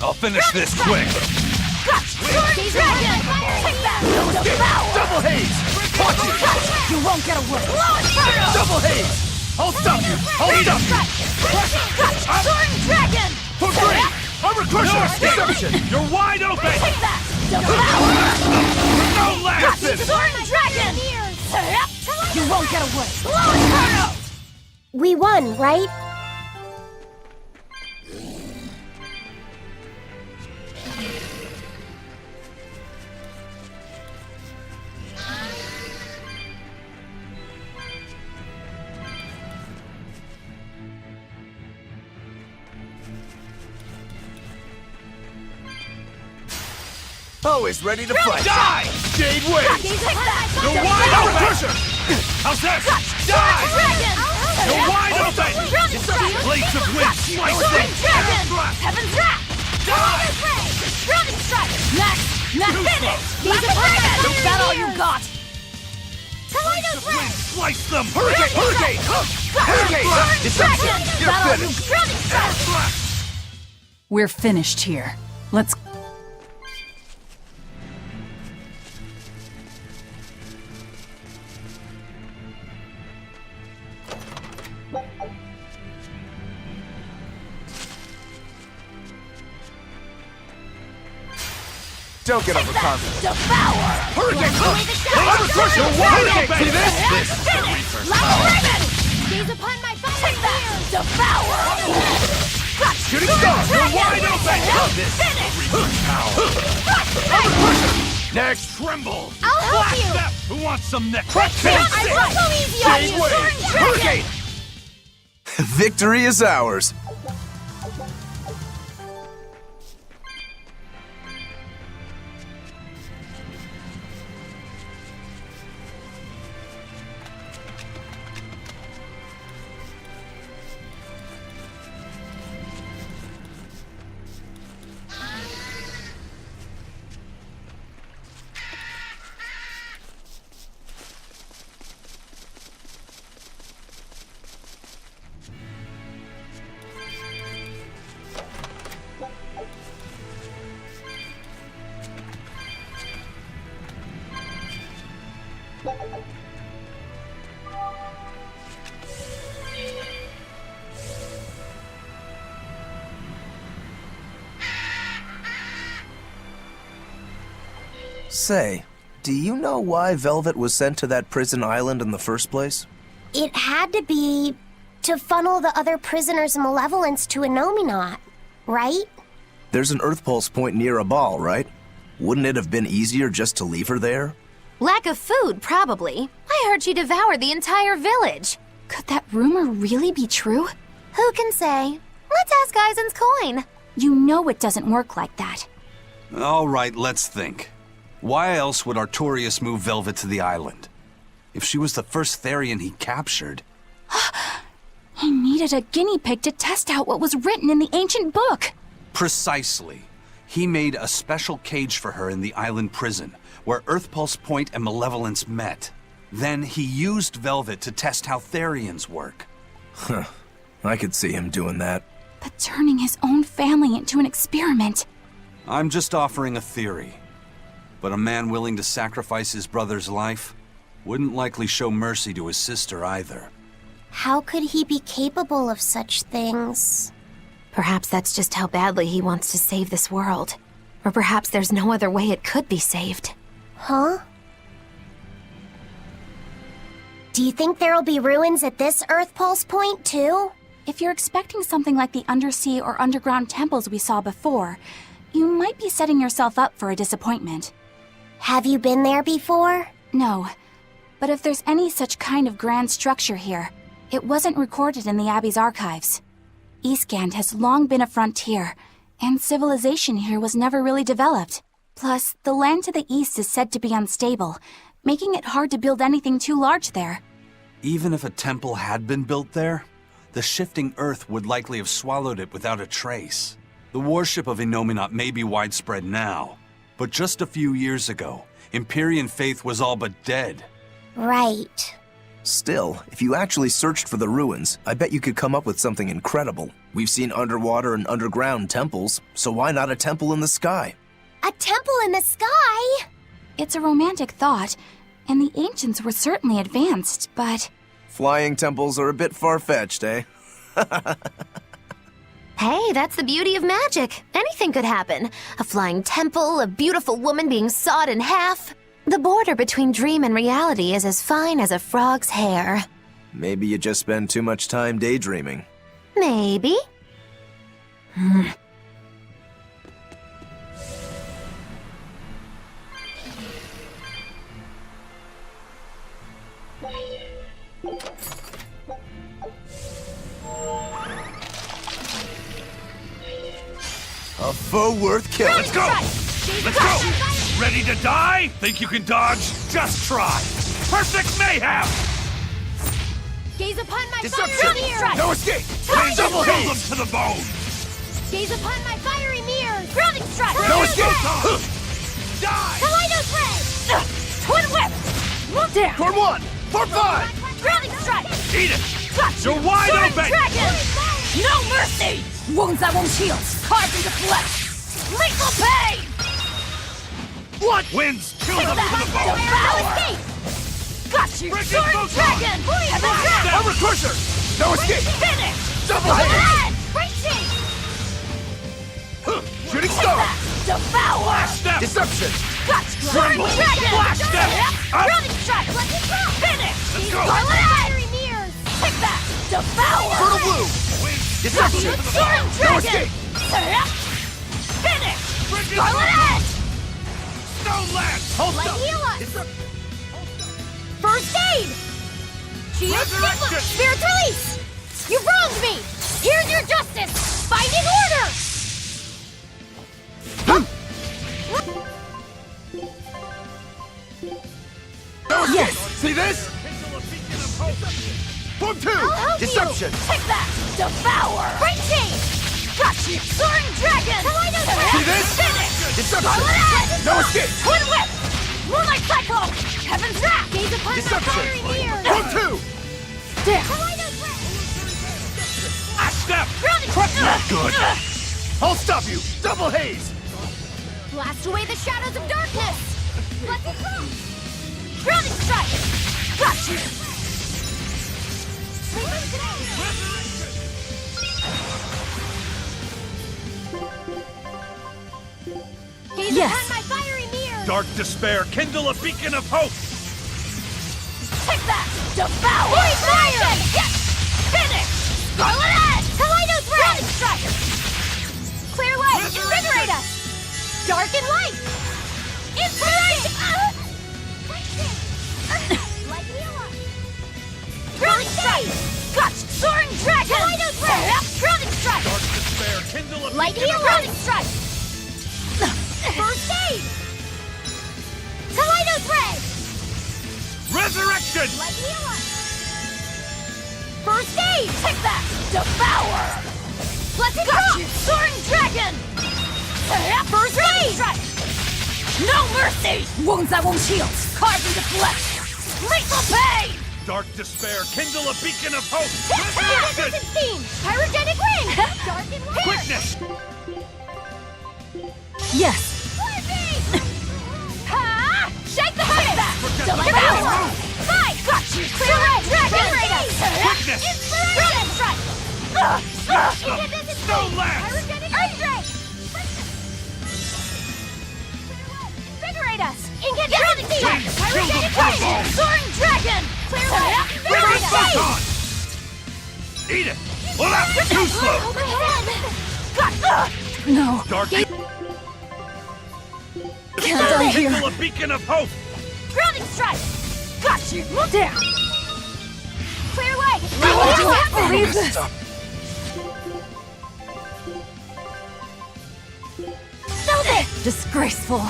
I'll finish this quick! Double haze! Watch it! You won't get away! Double haze! I'll stop you! I'll stop you! Sword Dragon! For free! Armor crusher! Deception! You're wide open! Take that! No lag! Sword Dragon! Don't get away! Inferno! We won, right? Always ready to fight. Die! Jade Wave! You're wide open! Crusher! How's that? Die! You're wide open! Blades of wind! Slice them! Heaven's Wrath! Die! Dragon Strike! Next! Finish! He's a dragon! Is that all you got? Tornado's Ray! Slice them! Hurricane! Hurricane! Hurricane! Dragon! You're That all you finished. Dragon Strike! We're finished here. Let's... Don't get overconfident. Devour! Hurricane! Hurricane! Crusher! Hurricane! See this? Finish! Dragon! Gaze upon my fire! Devour! Shooting star! You're wide open! Finish! Next! Tremble! I'll help you! Step! Who wants some next? I won't go easy on you, Soaring Dragon! Victory is ours. Say, do you know why Velvet was sent to that prison island in the first place? It had to be to funnel the other prisoners' malevolence to Innominat, right? There's an Earth Pulse point near Aball, right? Wouldn't it have been easier just to leave her there? Lack of food, probably. I heard she devoured the entire village. Could that rumor really be true? Who can say? Let's ask Eisen's coin. You know it doesn't work like that. All right, let's think. Why else would Artorius move Velvet to the island? If she was the first Therian he captured... He needed a guinea pig to test out what was written in the ancient book. Precisely. He made a special cage for her in the island prison, where Earth Pulse Point and Malevolence met. Then he used Velvet to test how Therians work. Huh. I could see him doing that. But turning his own family into an experiment. I'm just offering a theory. But a man willing to sacrifice his brother's life wouldn't likely show mercy to his sister either. How could he be capable of such things? Perhaps that's just how badly he wants to save this world. Or perhaps there's no other way it could be saved. Huh? Do you think there'll be ruins at this Earth Pulse point, too? If you're expecting something like the undersea or underground temples we saw before, you might be setting yourself up for a disappointment. Have you been there before? No. But if there's any such kind of grand structure here, it wasn't recorded in the Abbey's archives. Eastgand has long been a frontier, and civilization here was never really developed. Plus, the land to the east is said to be unstable, making it hard to build anything too large there. Even if a temple had been built there, the shifting earth would likely have swallowed it without a trace. The worship of Innominat may be widespread now, but just a few years ago, Empyrean faith was all but dead. Right. Still, if you actually searched for the ruins, I bet you could come up with something incredible. We've seen underwater and underground temples, so why not a temple in the sky? A temple in the sky? It's a romantic thought, and the ancients were certainly advanced, but... Flying temples are a bit far-fetched, eh? Hey, that's the beauty of magic. Anything could happen. A flying temple, a beautiful woman being sawed in half. The border between dream and reality is as fine as a frog's hair. Maybe you just spend too much time daydreaming. Maybe. A foe worth killing. Let's go! Let's go! Ready to die? Think you can dodge? Just try! Perfect mayhem! Gaze upon my Deception! fiery mirrors! No escape! Double kill them to the bone! Gaze upon my fiery mirrors! Grounding strike! No escape! Die! Kaleidos ray! Twin whip! Move down! Turn 1! For 5! Grounding strike! Eat it! Gotcha! You're wide Sword open! Dragon! No mercy! Wounds that won't heal! Carved into flesh! Lethal pain! What? Winds! Kill them to the bone! No escape! Got you! Sword Dragon! Heaven Dragon! Armor Crusher! No escape! Finish! Double hit! Breaching! Shooting Star! Devour! Flash Step! Deception! Got you! Sword Tremble! Dragon! Flash Step! Up! Grounding strike! Let it go! Finish! Let's go! Fiery mirrors! Take that! Devour! Fertile Blue! Deception! Sword No Dragon! escape! Finish! Bridges! Scarlet Edge! Stone Lance! Hold Light up! heal us! First aid! Resurrection! Spirit release! You wronged me! Here's your justice! Binding order! Yes! See this? Form 2! I'll help Deception! you! Take that! Devour! Great change! Got you! Soaring Dragon! Kaleidos ray! See this? Finish! Deception! Scarlet Edge! No escape! Twin whip! Moonlight Cyclone! Heaven's Wrath! Gaze upon my Deception! fiery mirrors! Form 2! There! Kaleidos ray! Ash Step! Grounding! Not good! I'll stop you! Double Haze! Blast away the shadows of darkness! Let it go! Grounding strike! Got you! Gaze Yes. upon my fiery mirrors! Dark Despair, kindle a beacon of hope! Take that! Devour! Fire! Yes! Finish! Scarlet Edge! Kaleidos ray! Grounding strike! Clear light! Invigorate us! Dark and light! Inspiration! Light heal us! Grounding strike! Gotcha! Soaring Dragon! Kaleidos ray! Grounding strike! Dark Despair, kindle a Light beacon heal of us! Grounding strike! First aid! Kaleidos ray! Resurrection! Light heal us! First aid! Take that! Devour! Let's go! Soaring Dragon! First aid! No mercy! Wounds that won't heal! Carved into flesh! Lethal pain! Dark Despair, kindle a beacon of hope! Resurrection! Steam! Pyrogenic ring! Dark and weird! Quickness! Yes. Ha! Shake the fire! Devour! Fight! Got you! Clear right! Dragon! Quickness! Inspiration! Strike! Incandescent Stone flame! Lance! Pyrogenic Earthdrake! Invigorate us! Incandescent flame! Pyrogenic flame! Soaring Dragon! Clear right! Invigorate us! Photon! Eat it! Well, that's too slow! Got No. Dark Can't die here. kindle a beacon of hope! Grounding strike! Got you! Look down! Clear way! I don't believe this. Build it! Disgraceful.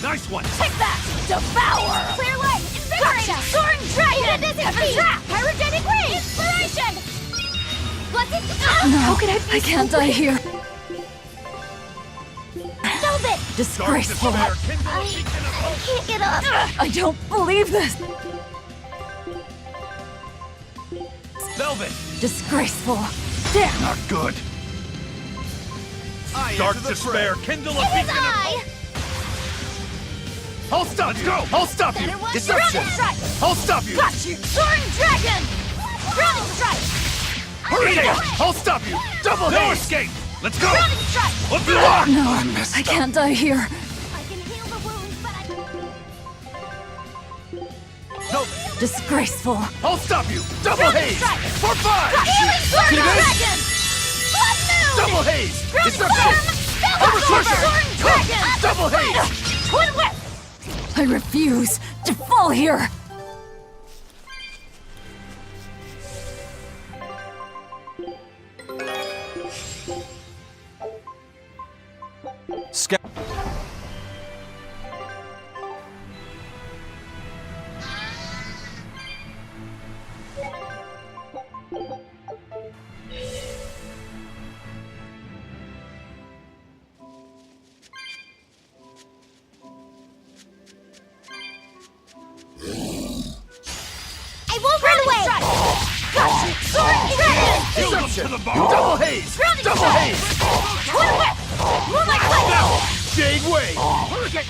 Nice one! Take that! Devour! Clear way! Invigorate us! Soaring Dragon! Heaven's Wrath! Pyrogenic ring! Inspiration! Let's it go! No. How could I can't die here. Build it! Disgraceful. Dark Despair, kindle a beacon of hope! Can't get up! I don't believe this. Velvet! Disgraceful. Not good! Dark Despair, kindle a It is beacon of hope! I! I'll stop you! I'll stop you! Better watch Deception! your strike! I'll stop you! Got you! Soaring Dragon! Grounding strike! Hurry! I'll stop you! Double no haze! escape! Let's go! Grounding strike! What do you want? No, I can't die here. I can heal the wounds, but I... No! Disgraceful. I'll stop you! Double Grounding haze! strike! For 5! Healing sword See this? dragon! Blood moon! Double haze! Grounding Deception! storm! Overcrusher! Soaring dragon! Double haze! Twin whip! I refuse to fall here. I won't run away! Gotcha! Soaring dragon! Deception! Double haze! Grounding Double strike! haze! Twin whip! Moonlight light! Jade Wave!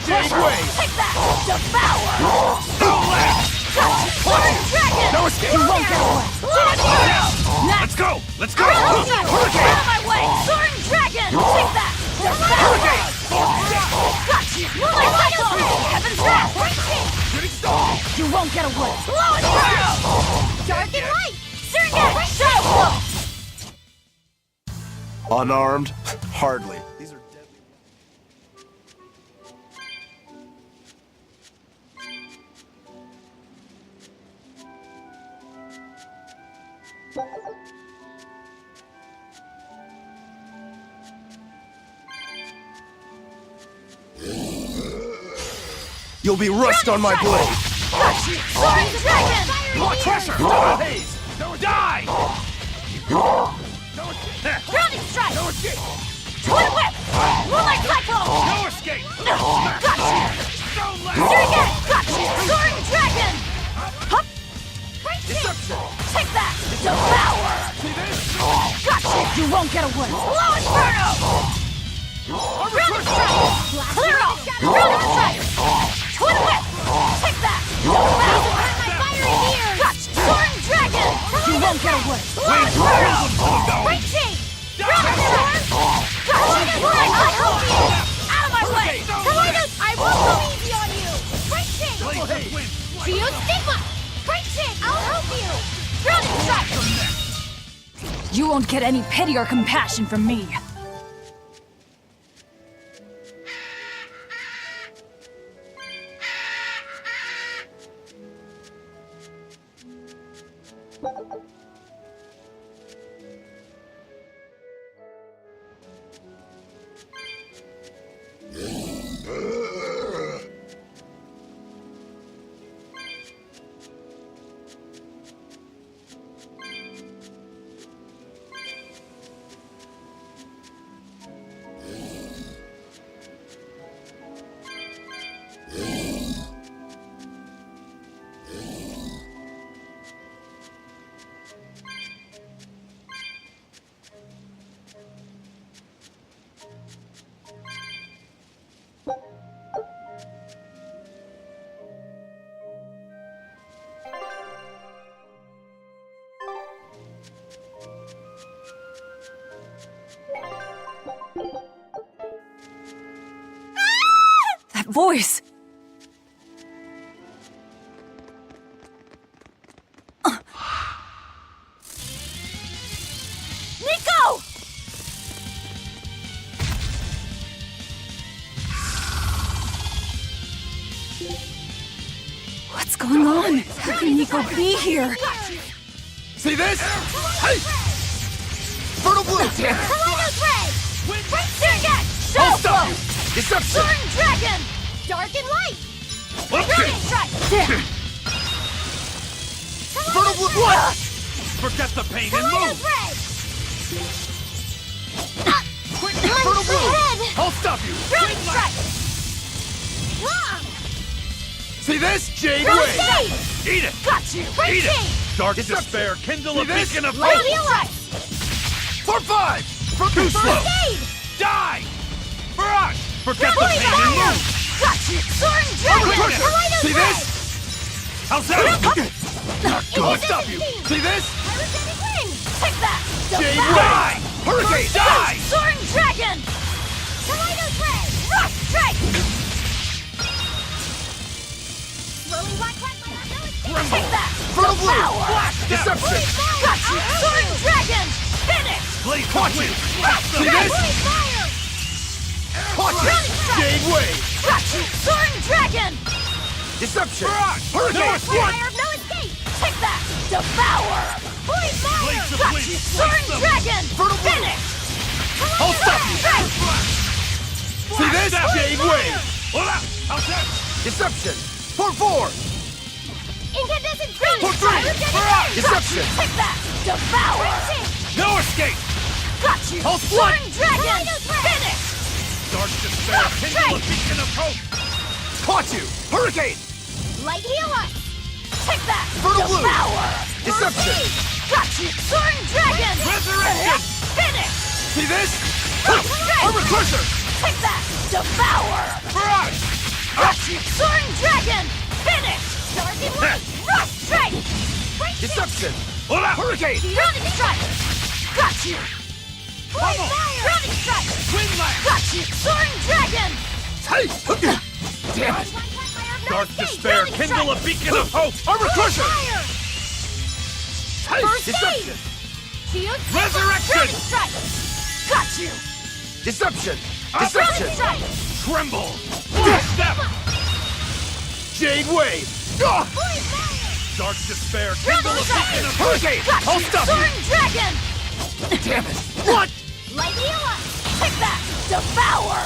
Jade Wave! Take that! Devour! Stone Lance! Gotcha! Soaring dragon! No escape! You won't get away! Let's go! Let's go! Out of my way! Soaring dragon! Take that! Devour! Gotcha! Moonlight light! Heaven's wrath! You won't get away! Blow it through! Dark and light! Surrender! Shadow! Unarmed? Hardly. These are deadly. You'll be rust on my blade. Soaring dragon! Blood pressure! Double haze! Die! Grounding strike! No escape! Twin whip! Moonlight cyclone! No escape! Gotcha! Stone Lance! Surrender! Gotcha! Soaring dragon! Hup! Deception! Take that! Devour! See this? Gotcha! You won't get away! Blow inferno! Grounding strike! Clear off! Grounding strike! Twin whip! Take that! Devour! Gotcha! Soaring dragon! You won't get away! Blow inferno! Great chain! Grounding storm! Gotcha! I help you! Out of my way! I won't go easy on you! Great chain! Geo stigma! Great chain! I'll help you! Grounding strike! You won't get any pity or compassion from me. That voice! Nico! What's going on? How can Nico be here? See this? Hey! Fertile Blue! Kaleidos's ray! Great Surrogate! I'll Shadow stop Flow! you! Deception! Soaring dragon! Dark and light! Okay. Grounding strike! Fertile Blue! What? Forget the pain and Kaleidos's move! ray! Fertile Blue! Head! I'll stop you! Grounding strike! Long! See this? Jade Ground Wave! shade! Eat it! Got you! Great Eat it! shade! Dark despair, kindle See a this? beacon of Light hope! realize! For 5! For too slow! Shade! Die! For us! Forget the Holy pain and fire! move! Got you! Soaring dragon! Kaleidos's See ray! this? How's that? Not good! It is Stop you! insane. See this? Pyrogenic wind! Take that! Jade Devour! Wave! Hurricane! Die! Soaring Dragon! Tornado Ray! Rock Strike! Slowly walk back my ability. Take that! Fertile Blue! Power! Blast! Deception! Got you! Soaring Dragon! Finish! Blade Caught you! See this? Fire! Caught you! Jade Wave! Got you! Soaring Dragon! Deception! Hurricane! No escape! Fire of no escape! Take that! Devour! Blade Fire! Blades of Got Blades! you! Soaring Dragon! Fertile Blue! Finish! I'll stop you! See this? Jade Wave! How's that? Deception! For 4! Incandescent Freeze! For 3! Deception! Take that! Devour! No escape! Got you! I'll flood! Soaring Dragon! Finish! Dark despair! Kindle a beacon of hope! Caught you! Hurricane! Light heal us! Take that! Fertile Blue! Devour! Deception! Got you! Soaring Dragon! Resurrection! Finish! See this? Strike! Armor Crusher! Take that! Devour! Barrage! Got you! Soaring Dragon! Finish! Dark and light! Rock Strike! Deception! Hurricane! Grounding Strike! Got you! Blade Fire! Grounding Strike! Wind Blast! Got you! Soaring Dragon! Damn it! Dark despair! Kindle a beacon of hope! Armor Crusher! Deception! Shield! Resurrection! Grounding Strike! Got you! Deception! Grounding Deception! Strike! Tremble! Step! Jade Wave! Blade Fire! Dark despair! Grounding Kindle a Strike! beacon of hurricane! Got I'll you! stop Soaring you! Dragon! Damn it! What? Light heal us! Take that! Devour!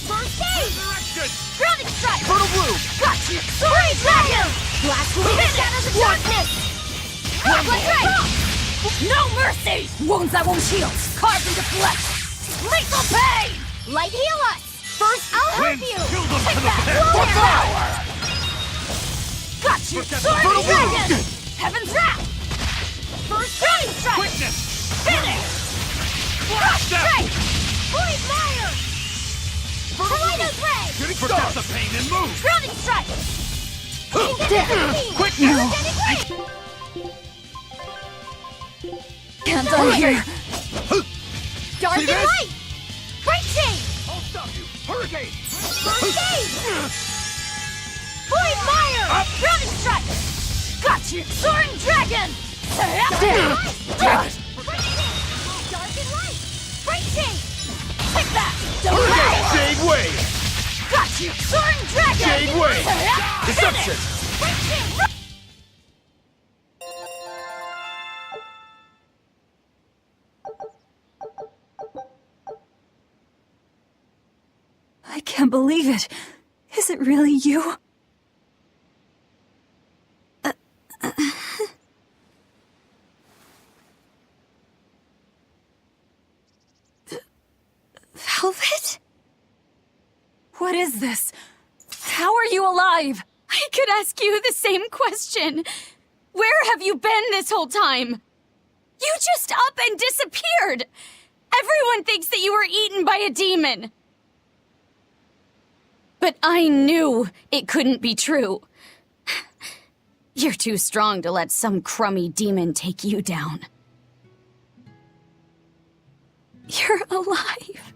First aid! Resurrection! Grounding Strike! Fertile Blue! Got you! Soaring Dragon! Blast away shadows of darkness! Let's right! No mercy! Wounds that won't heal! Carved into flesh! Lethal pain! Light heal us! First, I'll help Winds, you! kill them Take to the that! pit! For Power! Got you! Soaring Fertile Blue! Dragon! Heaven's Wrath! First Grounding Strike! Quickness! Finish! Blast step! Strike! Blade Fire! Tornado's Ray! Forget the pain and move! Grounding Strike! Quick now! Can't die here. Dark See and this? light! Great Shade! I'll stop you! Hurricane! First aid! Blade Fire! Up! Grounding Strike! Got you! Soaring Dragon! Damn it! Great Shade! Dark and light! Great Shade! Take that! Hurricane! Devour! Jade Wave! Got you! Soaring Dragon! Jade Wave! Deception! Finish! Great Shade! I can't believe it. Is it really you? Velvet? What is this? How are you alive? I could ask you the same question. Where have you been this whole time? You just up and disappeared. Everyone thinks that you were eaten by a demon. But I knew it couldn't be true. You're too strong to let some crummy demon take you down. You're alive.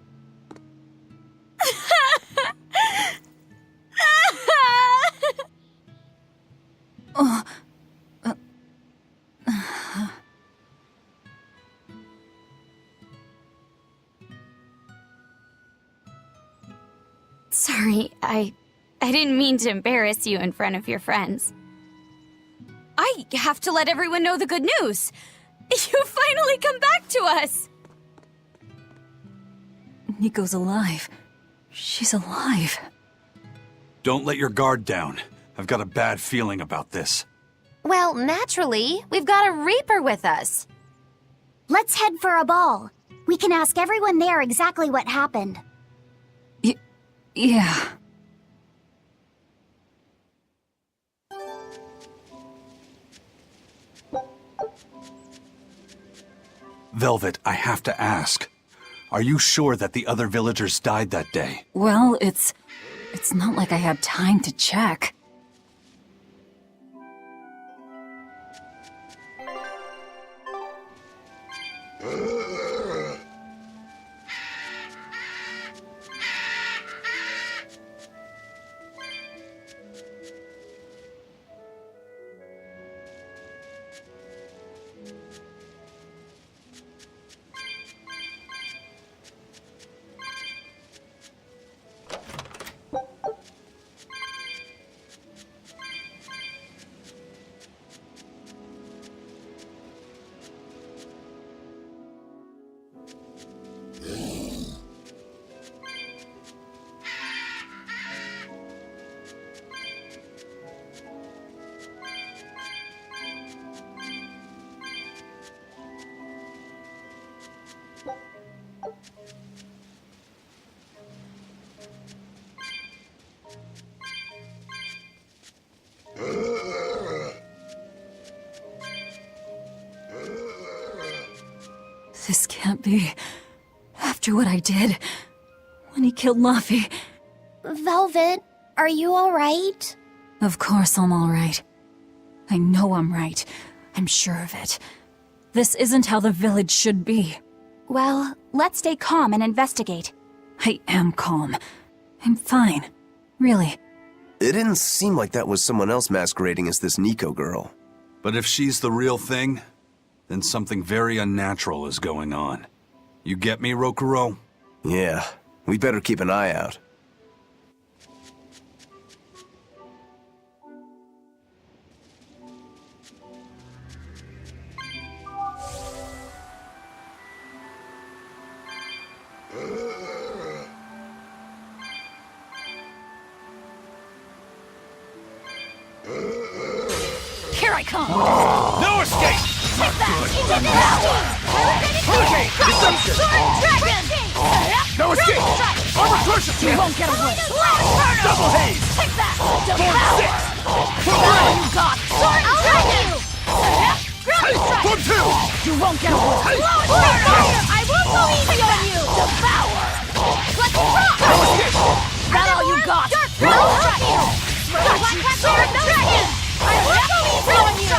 Sorry, I didn't mean to embarrass you in front of your friends. I have to let everyone know the good news. You finally come back to us. Nico's alive. She's alive. Don't let your guard down. I've got a bad feeling about this. Well, naturally, we've got a Reaper with us. Let's head for Aball. We can ask everyone there exactly what happened. Yeah. Velvet, I have to ask. Are you sure that the other villagers died that day? Well, it's not like I had time to check. This can't be. After what I did, when he killed Luffy. Velvet, are you alright? Of course I'm alright. I know I'm right. I'm sure of it. This isn't how the village should be. Well, let's stay calm and investigate. I am calm. I'm fine. Really. It didn't seem like that was someone else masquerading as this Nico girl. But if she's the real thing, then something very unnatural is going on. You get me, Rokuro? Yeah, we better keep an eye out. Here I come! No escape! Take that! Into the Hurricane! Deception! Dragon! No escape! Armor crushing! You won't get away! Double haze! Take that! Form 6! All you got! Sword Dragon! Form 2! You won't get away! I won't go easy on you! Devour! Let's rock! No escape! That all you got? I'll help you! Sword Dragon! I won't go easy on you!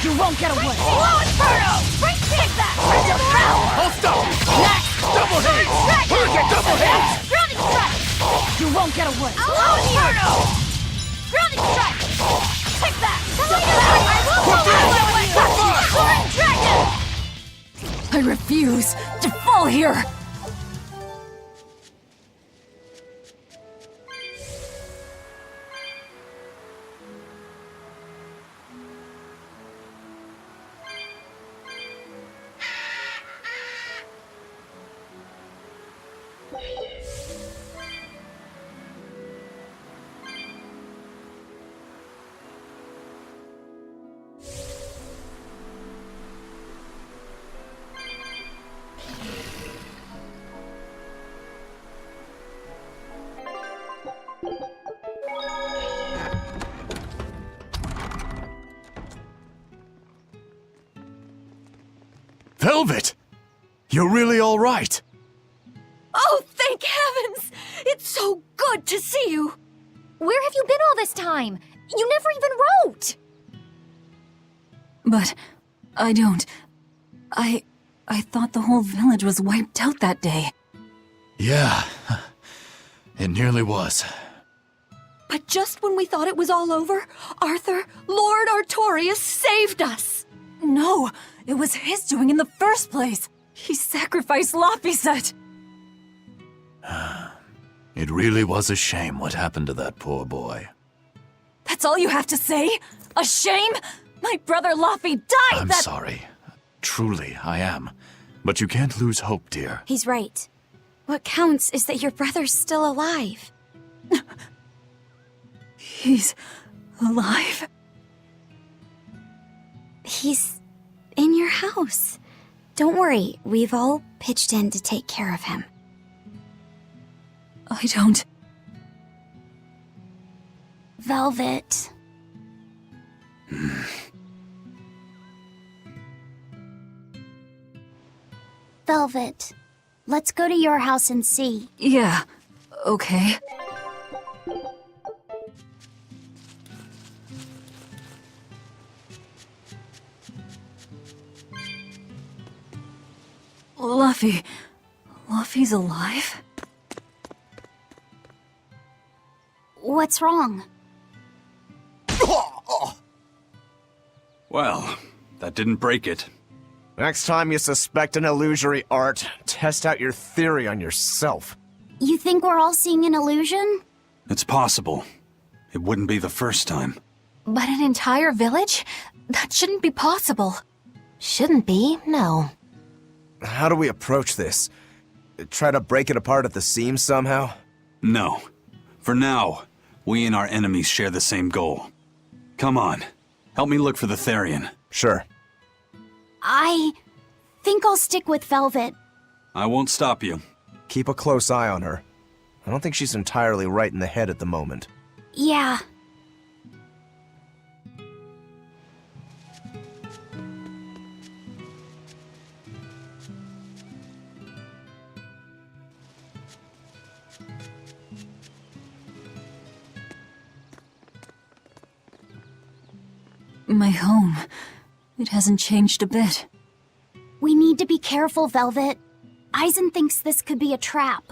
You won't get away! Slow Inferno! Take that! Devour! I'll stop you! Next! Double haze! Hurricane double haze! Grounding strike! You won't get away! Slow Inferno! Grounding strike! Take that! Devour! I won't go easy on you! Sword Dragon! I refuse to fall here! Velvet! You're really all right. Oh, thank heavens! It's so good to see you! Where have you been all this time? You never even wrote! But I don't. I thought the whole village was wiped out that day. Yeah, it nearly was. But just when we thought it was all over, Arthur, Lord Artorias saved us! No, it was his doing in the first place. He sacrificed Laphicet. It really was a shame what happened to that poor boy. That's all you have to say? A shame? My brother Laffy died I'm sorry. Truly, I am. But you can't lose hope, dear. He's right. What counts is that your brother's still alive. He's alive? He's in your house. Don't worry, we've all pitched in to take care of him. I don't... Velvet. Velvet, let's go to your house and see. Yeah, okay. Luffy's alive? What's wrong? Well, that didn't break it. Next time you suspect an illusory art, test out your theory on yourself. You think we're all seeing an illusion? It's possible. It wouldn't be the first time. But an entire village? That shouldn't be possible. Shouldn't be, no. How do we approach this? Try to break it apart at the seams somehow? No. For now, we and our enemies share the same goal. Come on. Help me look for the Therian. Sure. I think I'll stick with Velvet. I won't stop you. Keep a close eye on her. I don't think she's entirely right in the head at the moment. Yeah. My home. It hasn't changed a bit. We need to be careful, Velvet. Eisen thinks this could be a trap.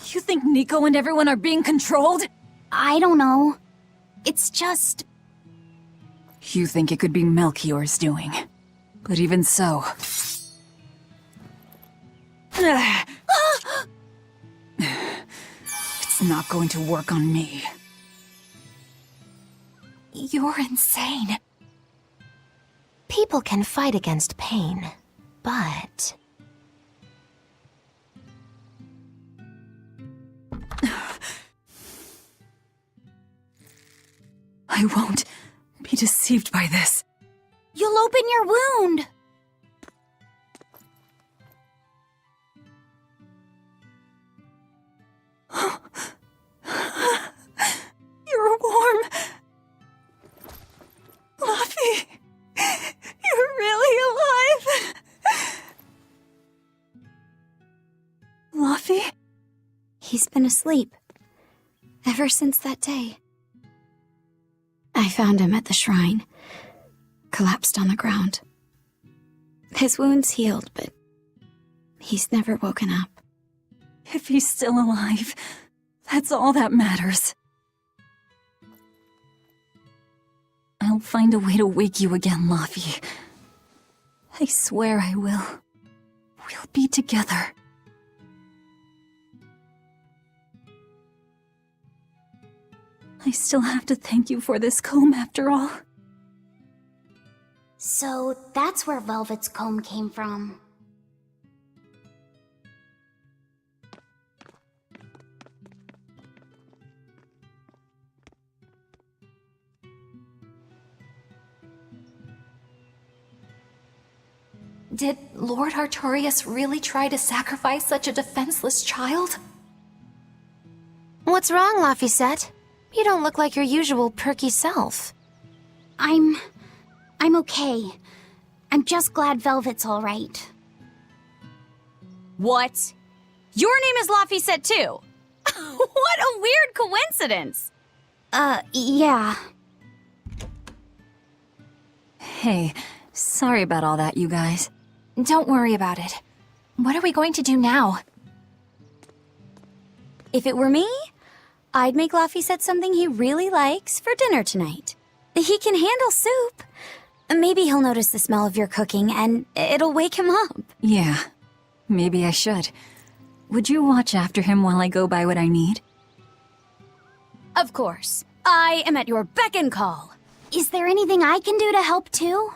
You think Nico and everyone are being controlled? I don't know. It's just... You think it could be Melchior's doing. But even so... It's not going to work on me. You're insane. People can fight against pain, but... I won't be deceived by this. You'll open your wound! You're warm. Luffy, you're really alive. Luffy? He's been asleep. Ever since that day. I found him at the shrine. Collapsed on the ground. His wound's healed, but he's never woken up. If he's still alive, that's all that matters. I'll find a way to wake you again, Luffy. I swear I will. We'll be together. I still have to thank you for this comb after all. So that's where Velvet's comb came from. Did Lord Artorias really try to sacrifice such a defenseless child? What's wrong, Laphicet? You don't look like your usual perky self. I'm okay. I'm just glad Velvet's all right. What? Your name is Laphicet too? What a weird coincidence! Yeah. Hey, sorry about all that, you guys. Don't worry about it. What are we going to do now? If it were me, I'd make Laphicet something he really likes for dinner tonight. He can handle soup. Maybe he'll notice the smell of your cooking and it'll wake him up. Yeah, maybe I should. Would you watch after him while I go buy what I need? Of course. I am at your beck and call. Is there anything I can do to help too?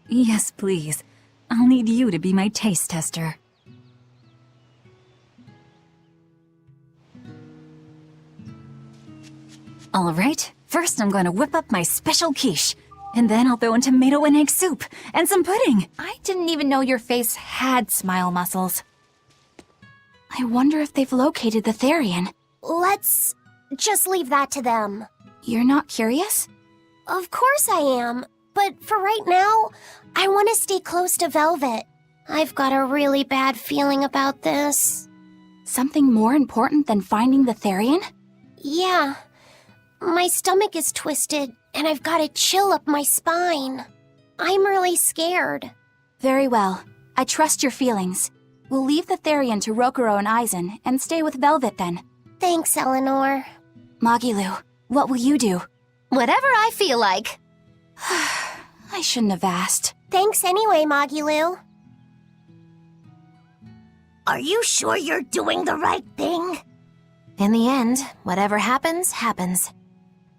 Yes, please. I'll need you to be my taste tester. All right, first I'm going to whip up my special quiche. And then I'll throw in tomato and egg soup, and some pudding. I didn't even know your face had smile muscles. I wonder if they've located the Therian. Let's just leave that to them. You're not curious? Of course I am. But for right now, I want to stay close to Velvet. I've got a really bad feeling about this. Something more important than finding the Therian? Yeah. My stomach is twisted, and I've got a chill up my spine. I'm really scared. Very well. I trust your feelings. We'll leave the Therian to Rokuro and Eisen, and stay with Velvet then. Thanks, Eleanor. Magilu, what will you do? Whatever I feel like. I shouldn't have asked. Thanks anyway, Magilu. Are you sure you're doing the right thing? In the end, whatever happens, happens.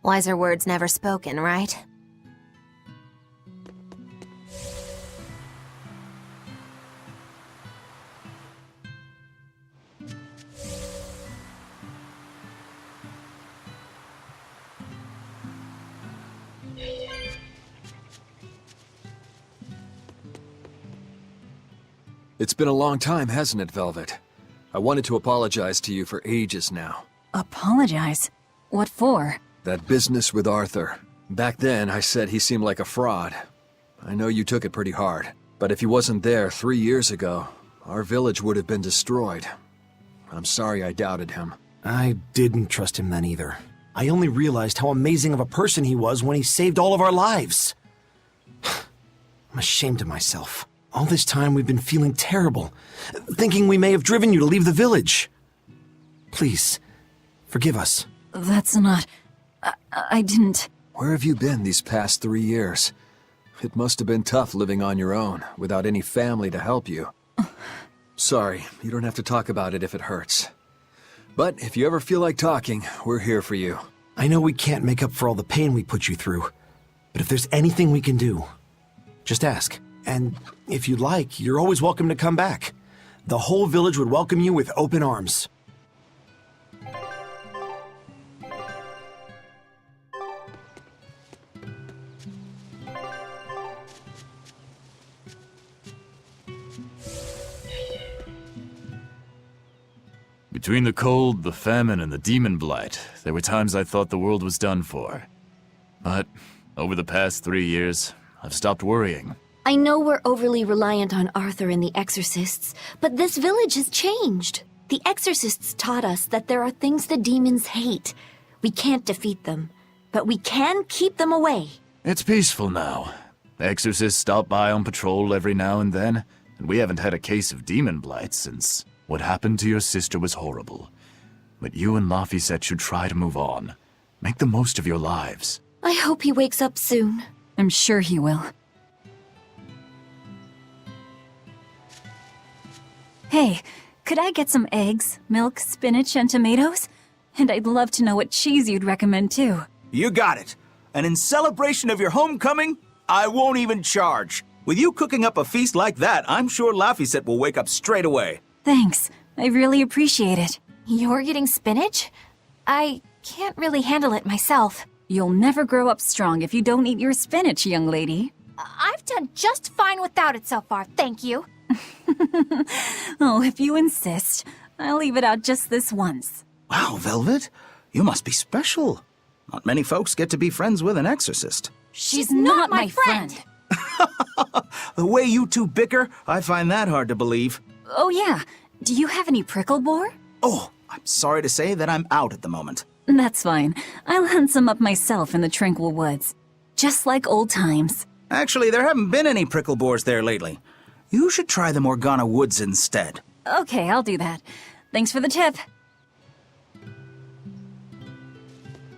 Wiser words never spoken, right? It's been a long time, hasn't it, Velvet? I wanted to apologize to you for ages now. Apologize? What for? That business with Arthur. Back then, I said he seemed like a fraud. I know you took it pretty hard, but if he wasn't there 3 years ago, our village would have been destroyed. I'm sorry I doubted him. I didn't trust him then either. I only realized how amazing of a person he was when he saved all of our lives. I'm ashamed of myself. All this time we've been feeling terrible, thinking we may have driven you to leave the village. Please, forgive us. That's not... I didn't... Where have you been these past 3 years? It must have been tough living on your own, without any family to help you. Sorry, you don't have to talk about it if it hurts. But if you ever feel like talking, we're here for you. I know we can't make up for all the pain we put you through, but if there's anything we can do, just ask. And if you'd like, you're always welcome to come back. The whole village would welcome you with open arms. Between the cold, the famine, and the demon blight, there were times I thought the world was done for. But over the past 3 years, I've stopped worrying. I know we're overly reliant on Arthur and the Exorcists, but this village has changed. The Exorcists taught us that there are things the demons hate. We can't defeat them, but we can keep them away. It's peaceful now. Exorcists stop by on patrol every now and then, and we haven't had a case of demon blight since what happened to your sister was horrible. But you and Laphicet should try to move on. Make the most of your lives. I hope he wakes up soon. I'm sure he will. Hey, could I get some eggs, milk, spinach, and tomatoes? And I'd love to know what cheese you'd recommend too. You got it. And in celebration of your homecoming, I won't even charge. With you cooking up a feast like that, I'm sure Laphicet will wake up straight away. Thanks. I really appreciate it. You're getting spinach? I can't really handle it myself. You'll never grow up strong if you don't eat your spinach, young lady. I've done just fine without it so far, thank you. Oh, if you insist. I'll leave it out just this once. Wow, Velvet. You must be special. Not many folks get to be friends with an exorcist. She's not my friend. The way you two bicker, I find that hard to believe. Oh yeah, do you have any prickle boar? Oh, I'm sorry to say that I'm out at the moment. That's fine. I'll hunt some up myself in the tranquil woods. Just like old times. Actually, there haven't been any prickle boars there lately. You should try the Morgana Woods instead. Okay, I'll do that. Thanks for the tip.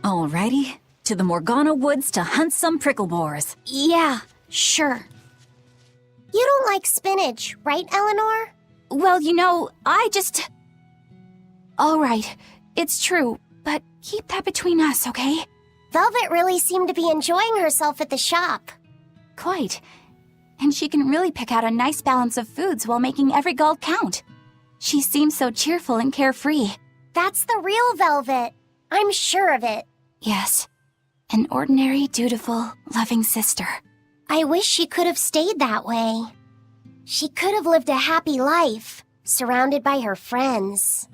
Alrighty, to the Morgana Woods to hunt some prickle boars. Yeah, sure. You don't like spinach, right, Eleanor? Well, you know, I just... Alright, it's true, but keep that between us, okay? Velvet really seemed to be enjoying herself at the shop. Quite. And she can really pick out a nice balance of foods while making every gulp count. She seems so cheerful and carefree. That's the real Velvet. I'm sure of it. Yes. An ordinary, dutiful, loving sister. I wish she could have stayed that way. She could have lived a happy life, surrounded by her friends.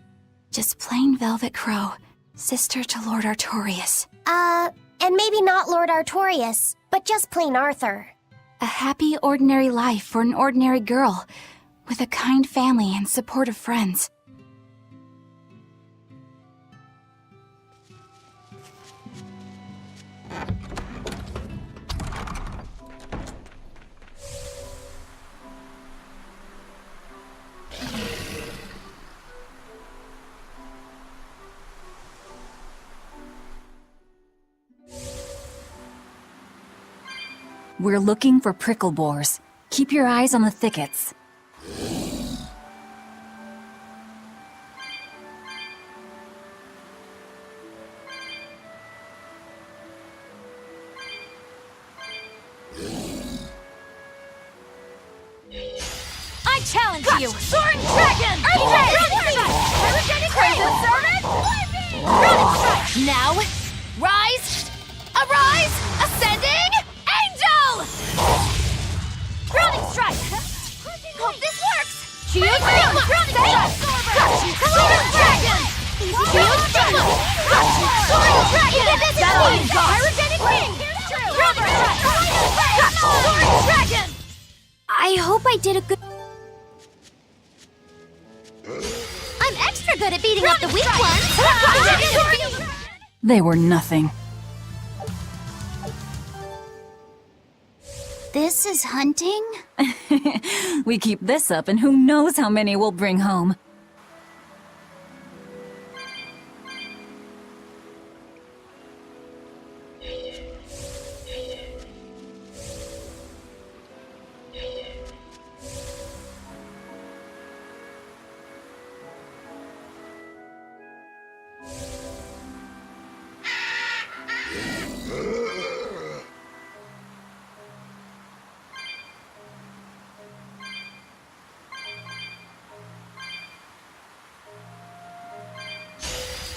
Just plain Velvet Crow, sister to Lord Artorias. And maybe not Lord Artorias, but just plain Arthur. A happy, ordinary life for an ordinary girl, with a kind family and supportive friends. We're looking for prickle boars. Keep your eyes on the thickets. I challenge you! Soaring Dragon! Crimson Servant! Now, rise! Arise! Ascending! Angel! Grounding Strike! Hope this works! Shield Grounding Strike! Soaring Dragon! Shield Strike! Soaring Dragon! Pyrogenic Wing! Grounding Strike! Soaring Dragon! I hope I did a good... I'm extra good at beating up the weak ones! They were nothing. This is hunting? We keep this up and who knows how many we'll bring home.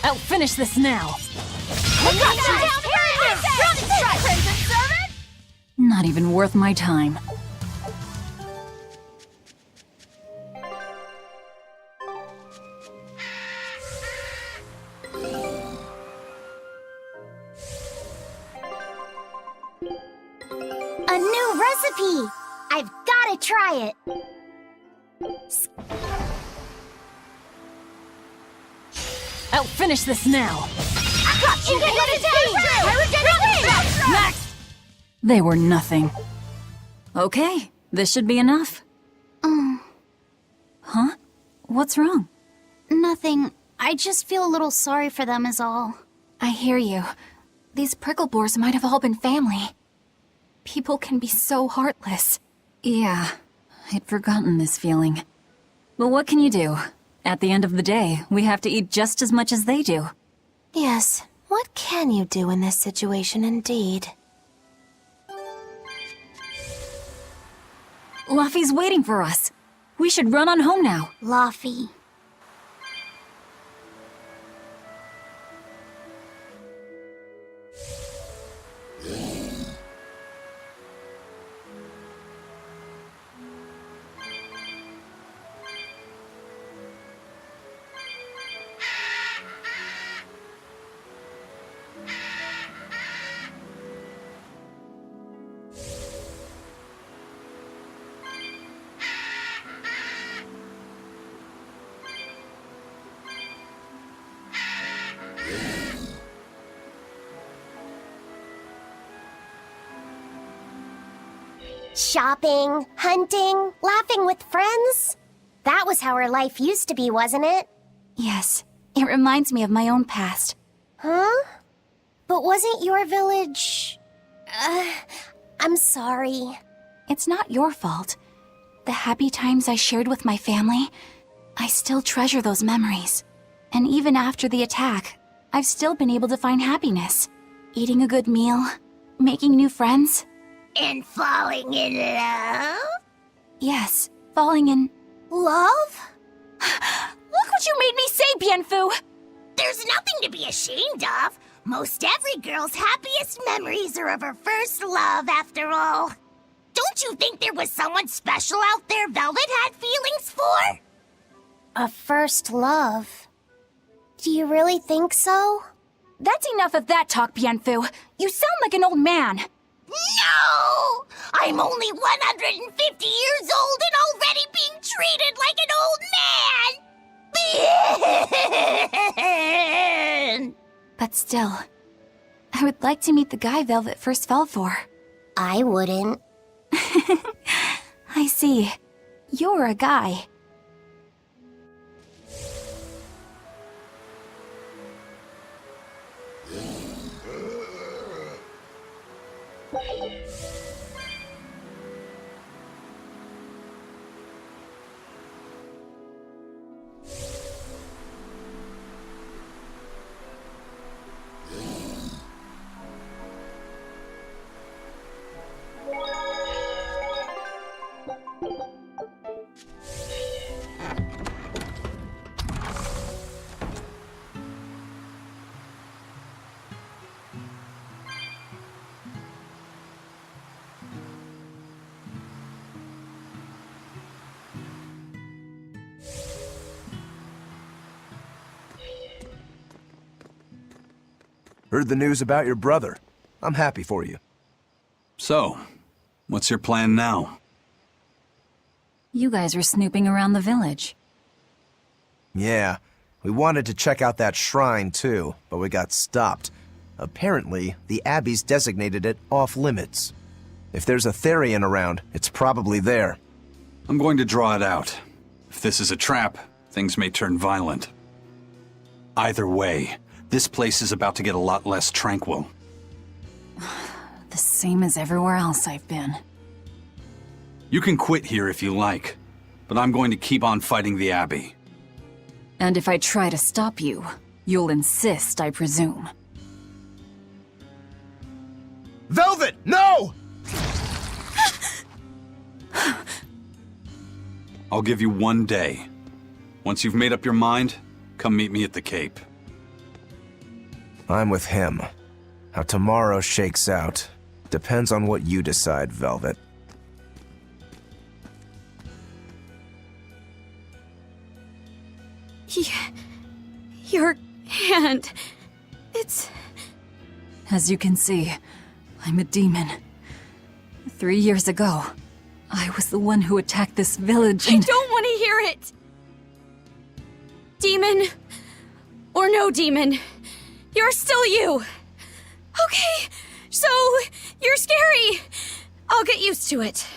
I'll finish this now. Not even worth my time. A new recipe! I've gotta try it! I'll finish this now. Next! They were nothing. Okay, this should be enough. Huh? What's wrong? Nothing. I just feel a little sorry for them is all. I hear you. These pricklebores might have all been family. People can be so heartless. Yeah, I'd forgotten this feeling. But what can you do? At the end of the day, we have to eat just as much as they do. Yes, what can you do in this situation indeed? Luffy's waiting for us. We should run on home now. Luffy. Shopping, hunting, laughing with friends. That was how our life used to be, wasn't it? Yes, it reminds me of my own past. Huh? But wasn't your village... I'm sorry. It's not your fault. The happy times I shared with my family, I still treasure those memories. And even after the attack, I've still been able to find happiness. Eating a good meal, making new friends. And falling in love? Yes, falling in... Love? Look what you made me say, Bienfu! There's nothing to be ashamed of. Most every girl's happiest memories are of her first love, after all. Don't you think there was someone special out there Velvet had feelings for? A first love. Do you really think so? That's enough of that talk, Bienfu. You sound like an old man. No! I'm only 150 years old and already being treated like an old man! But still, I would like to meet the guy Velvet first fell for. I wouldn't. I see. You're a guy. Heard the news about your brother. I'm happy for you. So, what's your plan now? You guys are snooping around the village. Yeah, we wanted to check out that shrine too, but we got stopped. Apparently, the Abbey's designated it off-limits. If there's a Therian around, it's probably there. I'm going to draw it out. If this is a trap, things may turn violent. Either way, this place is about to get a lot less tranquil. The same as everywhere else I've been. You can quit here if you like, but I'm going to keep on fighting the Abbey. And if I try to stop you, you'll insist, I presume. Velvet, no! I'll give you 1 day. Once you've made up your mind, come meet me at the Cape. I'm with him. How tomorrow shakes out depends on what you decide, Velvet. Your hand... It's... As you can see, I'm a demon. 3 years ago, I was the one who attacked this village and— I don't want to hear it! Demon, or no demon, you're still you. Okay, so you're scary. I'll get used to it.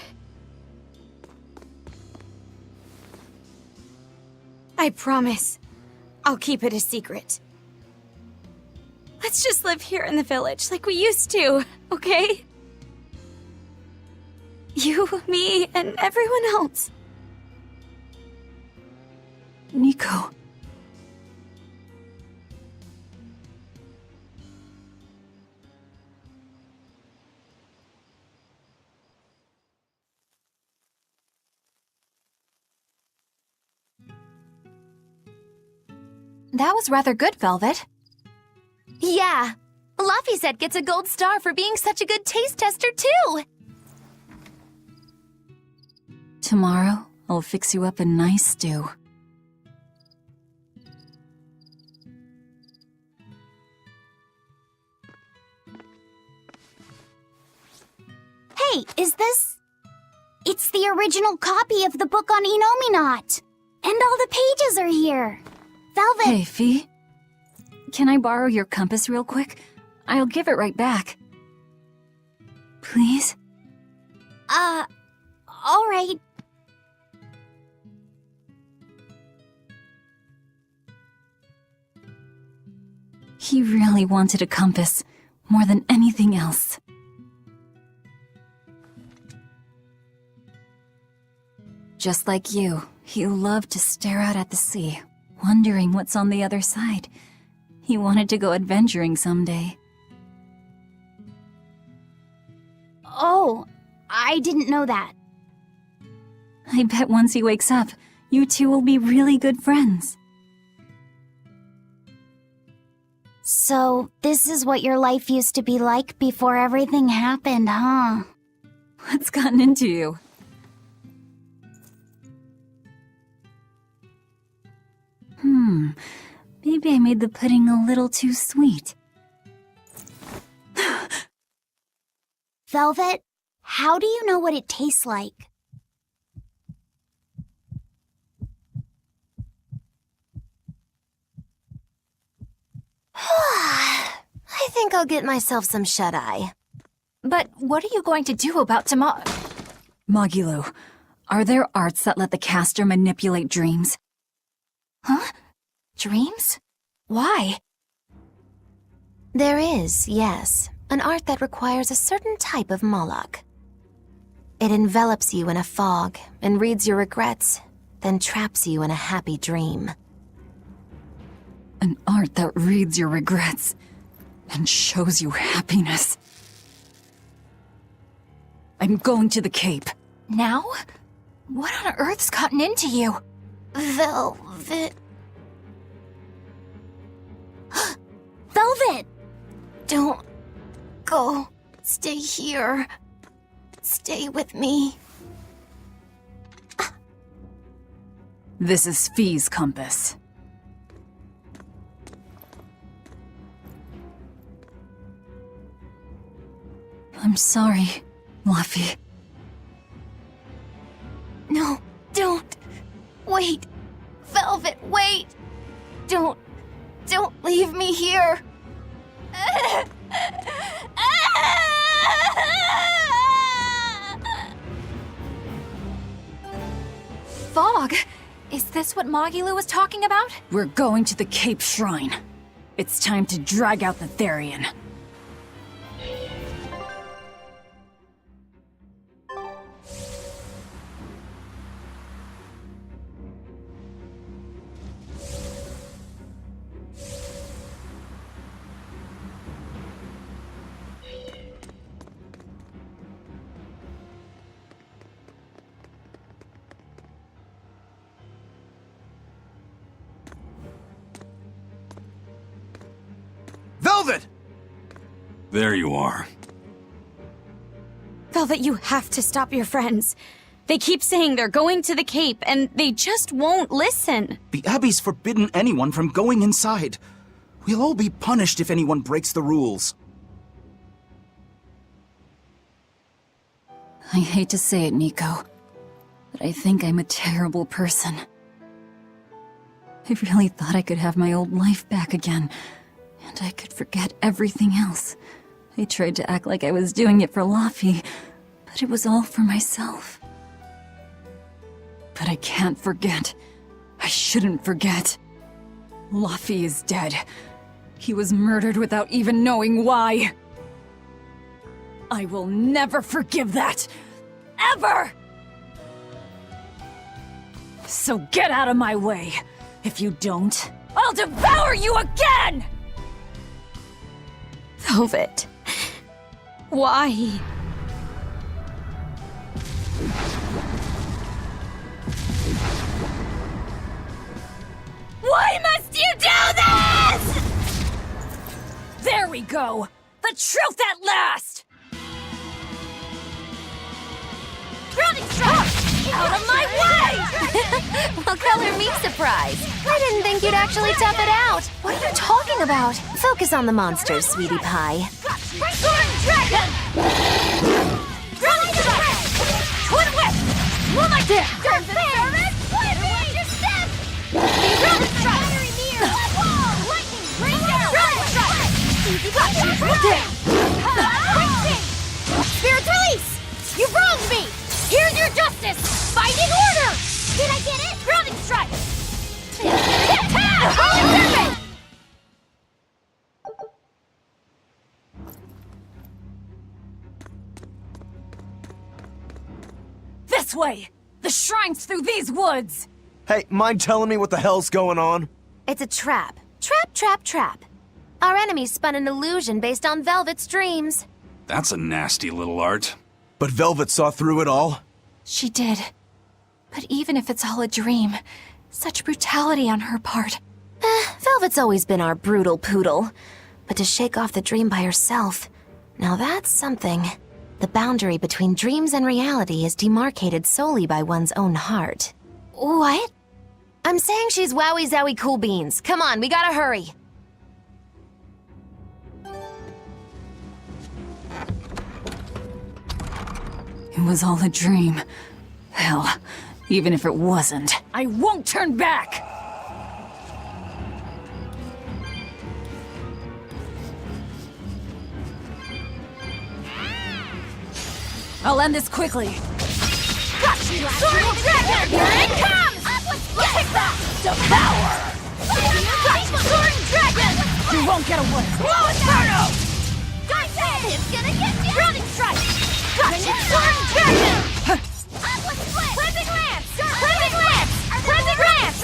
I promise, I'll keep it a secret. Let's just live here in the village like we used to, okay? You, me, and everyone else. Nico. That was rather good, Velvet. Yeah. Laphicet gets a gold star for being such a good taste tester, too. Tomorrow, I'll fix you up a nice stew. Hey, is this... It's the original copy of the book on Enominat. And all the pages are here. Velvet... Hey, Fee. Can I borrow your compass real quick? I'll give it right back. Please? All right. He really wanted a compass, more than anything else. Just like you, he loved to stare out at the sea, wondering what's on the other side. He wanted to go adventuring someday. Oh, I didn't know that. I bet once he wakes up, you two will be really good friends. So, this is what your life used to be like before everything happened, huh? What's gotten into you? Maybe I made the pudding a little too sweet. Velvet, how do you know what it tastes like? I think I'll get myself some shut-eye. But what are you going to do about tomorrow? Magilu, are there arts that let the caster manipulate dreams? Huh? Dreams? Why? There is, yes, an art that requires a certain type of Moloch. It envelops you in a fog and reads your regrets, then traps you in a happy dream. An art that reads your regrets and shows you happiness. I'm going to the Cape. Now? What on earth's gotten into you? Velvet... Velvet! Don't go. Stay here. Stay with me. This is Fee's compass. I'm sorry, Laffy. No, don't. Wait. Velvet, wait. Don't leave me here. Fog! Is this what Magilu was talking about? We're going to the Cape Shrine. It's time to drag out the Therian. Velvet! There you are. Velvet, you have to stop your friends. They keep saying they're going to the Cape, and they just won't listen. The Abbey's forbidden anyone from going inside. We'll all be punished if anyone breaks the rules. I hate to say it, Nico, but I think I'm a terrible person. I really thought I could have my old life back again, and I could forget everything else. I tried to act like I was doing it for Laffy, but it was all for myself. But I can't forget. I shouldn't forget. Laffy is dead. He was murdered without even knowing why. I will never forgive that. Ever! So get out of my way. If you don't, I'll devour you again! Velvet. Why? Why must you do this? There we go. The truth at last! Grounding strike! Out of my way! Well, color me surprised. I didn't think you'd actually tough it out. What are you talking about? Focus on the monsters, sweetie pie. Soaring Dragon! Grounding strike! Twin whip! Moonlight dip! Don't fair! Watch your step! Grounding strike! Battery mirror! Wall! Lightning! Rain down! Grounding strike! Easy got you! Down! Quick sing! Spirit's release! You wronged me! Here's your justice! Fighting order! Did I get it? Grounding strike! Holy serpent! This way! The shrine's through these woods! Hey, mind telling me what the hell's going on? It's a trap. Trap, trap, trap. Our enemy spun an illusion based on Velvet's dreams. That's a nasty little art. But Velvet saw through it all? She did. But even if it's all a dream, such brutality on her part. Velvet's always been our brutal poodle. But to shake off the dream by herself, now that's something. The boundary between dreams and reality is demarcated solely by one's own heart. What? I'm saying she's wowie zowie cool beans. Come on, we gotta hurry. It was all a dream. Hell, even if it wasn't, I won't turn back! I'll end this quickly. Soaring Dragon! Here it comes! Devour! Soaring Dragon! You won't get away! Blow Inferno! It's gonna get you! Grounding strike! Soaring Dragon! Cleansing Lance! Cleansing Lance! Cleansing Lance!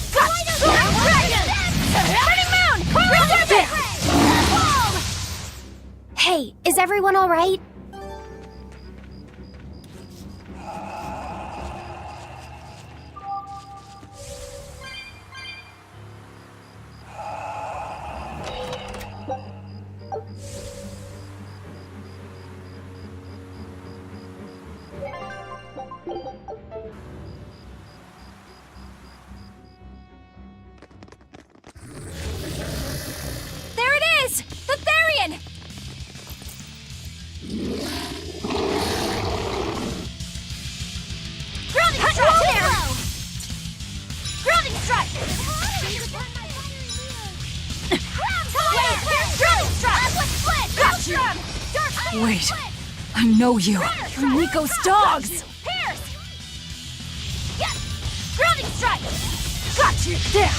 Soaring Dragon! Burning Moon! Grounding Hey, is everyone all right? There it is! The Therian! Grounding strike! Grounding strike! Grounding Wait, I know you. You're Nico's dogs! Pierce! Yes! Grounding strike! Got you! Down!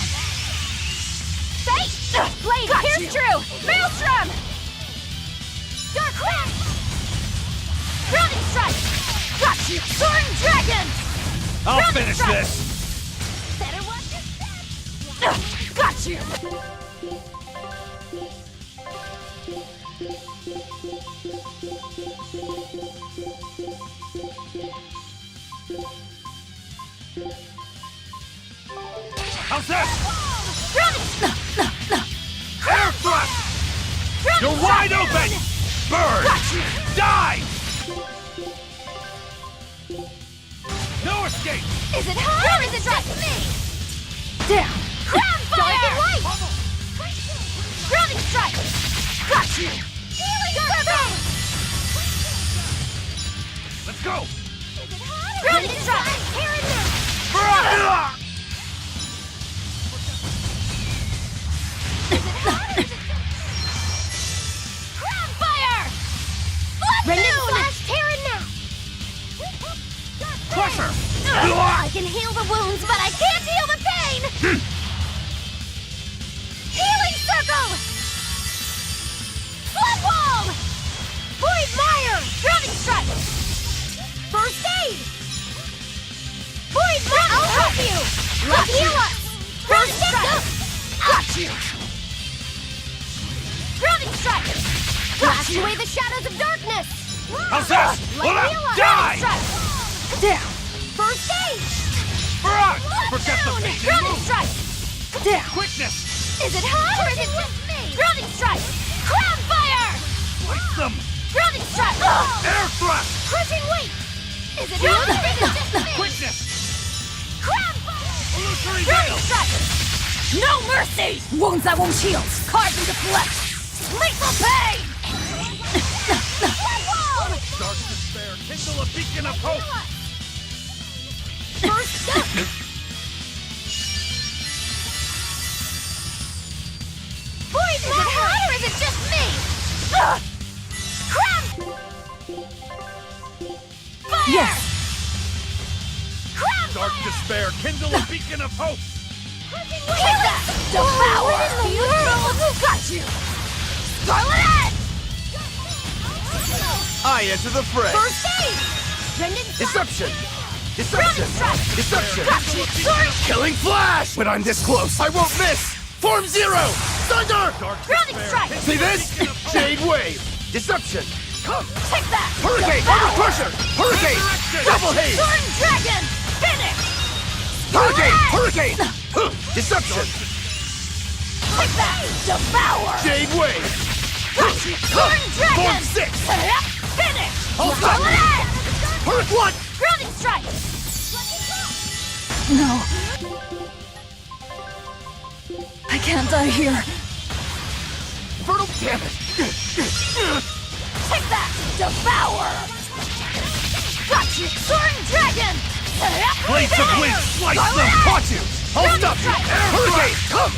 Fate! Blade! Got Pierce you. True! Maelstrom! Dark Wind! Grounding strike! Got you! Soaring Dragon! I'll Grounding finish strike. this! Better watch your step! Got you! How's that? Grounding! Air thrust! You're wide open! Burn! Die! No escape! Is it her or is it just me? Down! Ground fire! Dark and light! Grounding strike! Got you! Healing circle! Let's go! Grounding strike! Here and now! Ground fire! Rendon flash! Here and now! Crusher! I can heal the wounds, but I can't heal the pain! Healing circle! Flood wall! Void mire! Grounding strike! First aid! Void mire! I'll help you! Heal us! Grounding strike! Got you! Grounding strike! Blast away the shadows of darkness! How's that? Light heal us! Die! Strike. Down! First aid! Forget the fate and Grounding move! strike! Down! Quickness! Is it her or is it just me? Grounding strike! Crown fire! Place them! Grounding strike! Air thrust! Crushing weight! Is it her or is it just me? Quickness! Crown fire! Illusory Grounding veil! strike! No mercy! Wounds that won't heal! Carved into flesh! Lethal pain! Blood wall! Dark despair, kindle a beacon of hope! First step! Void is it her or is it just me? Crown! Fire! Yes! Crown Dark despair, kindle a beacon of hope! Kill it! Devour! What in the world? Got you! Scarlet Edge! I enter the fray. First aid! Rendon Deception! Grounding strike! Deception! Got you! Sword! Killing flash! When I'm this close, I won't miss! Form Zero! Thunder! Grounding strike! See this? Jade Wave! Deception! Come! Take that! Hurricane! Devour! Under pressure! Hurricane! Double haze! Soaring Dragon! Finish! Hurricane! Edge! Hurricane! Deception! Take that! Devour! Jade Wave! Got you! Soaring Dragon! Form 6! Finish! I'll stop Scarlet you! Edge! Hurricane! What? Grounding strike! No! I can't die here. Fertile, damn it! Take that! Devour! Got you! Soaring Dragon! Blades of wind, slice them! Caught you! I'll stop you! Hurricane! Come!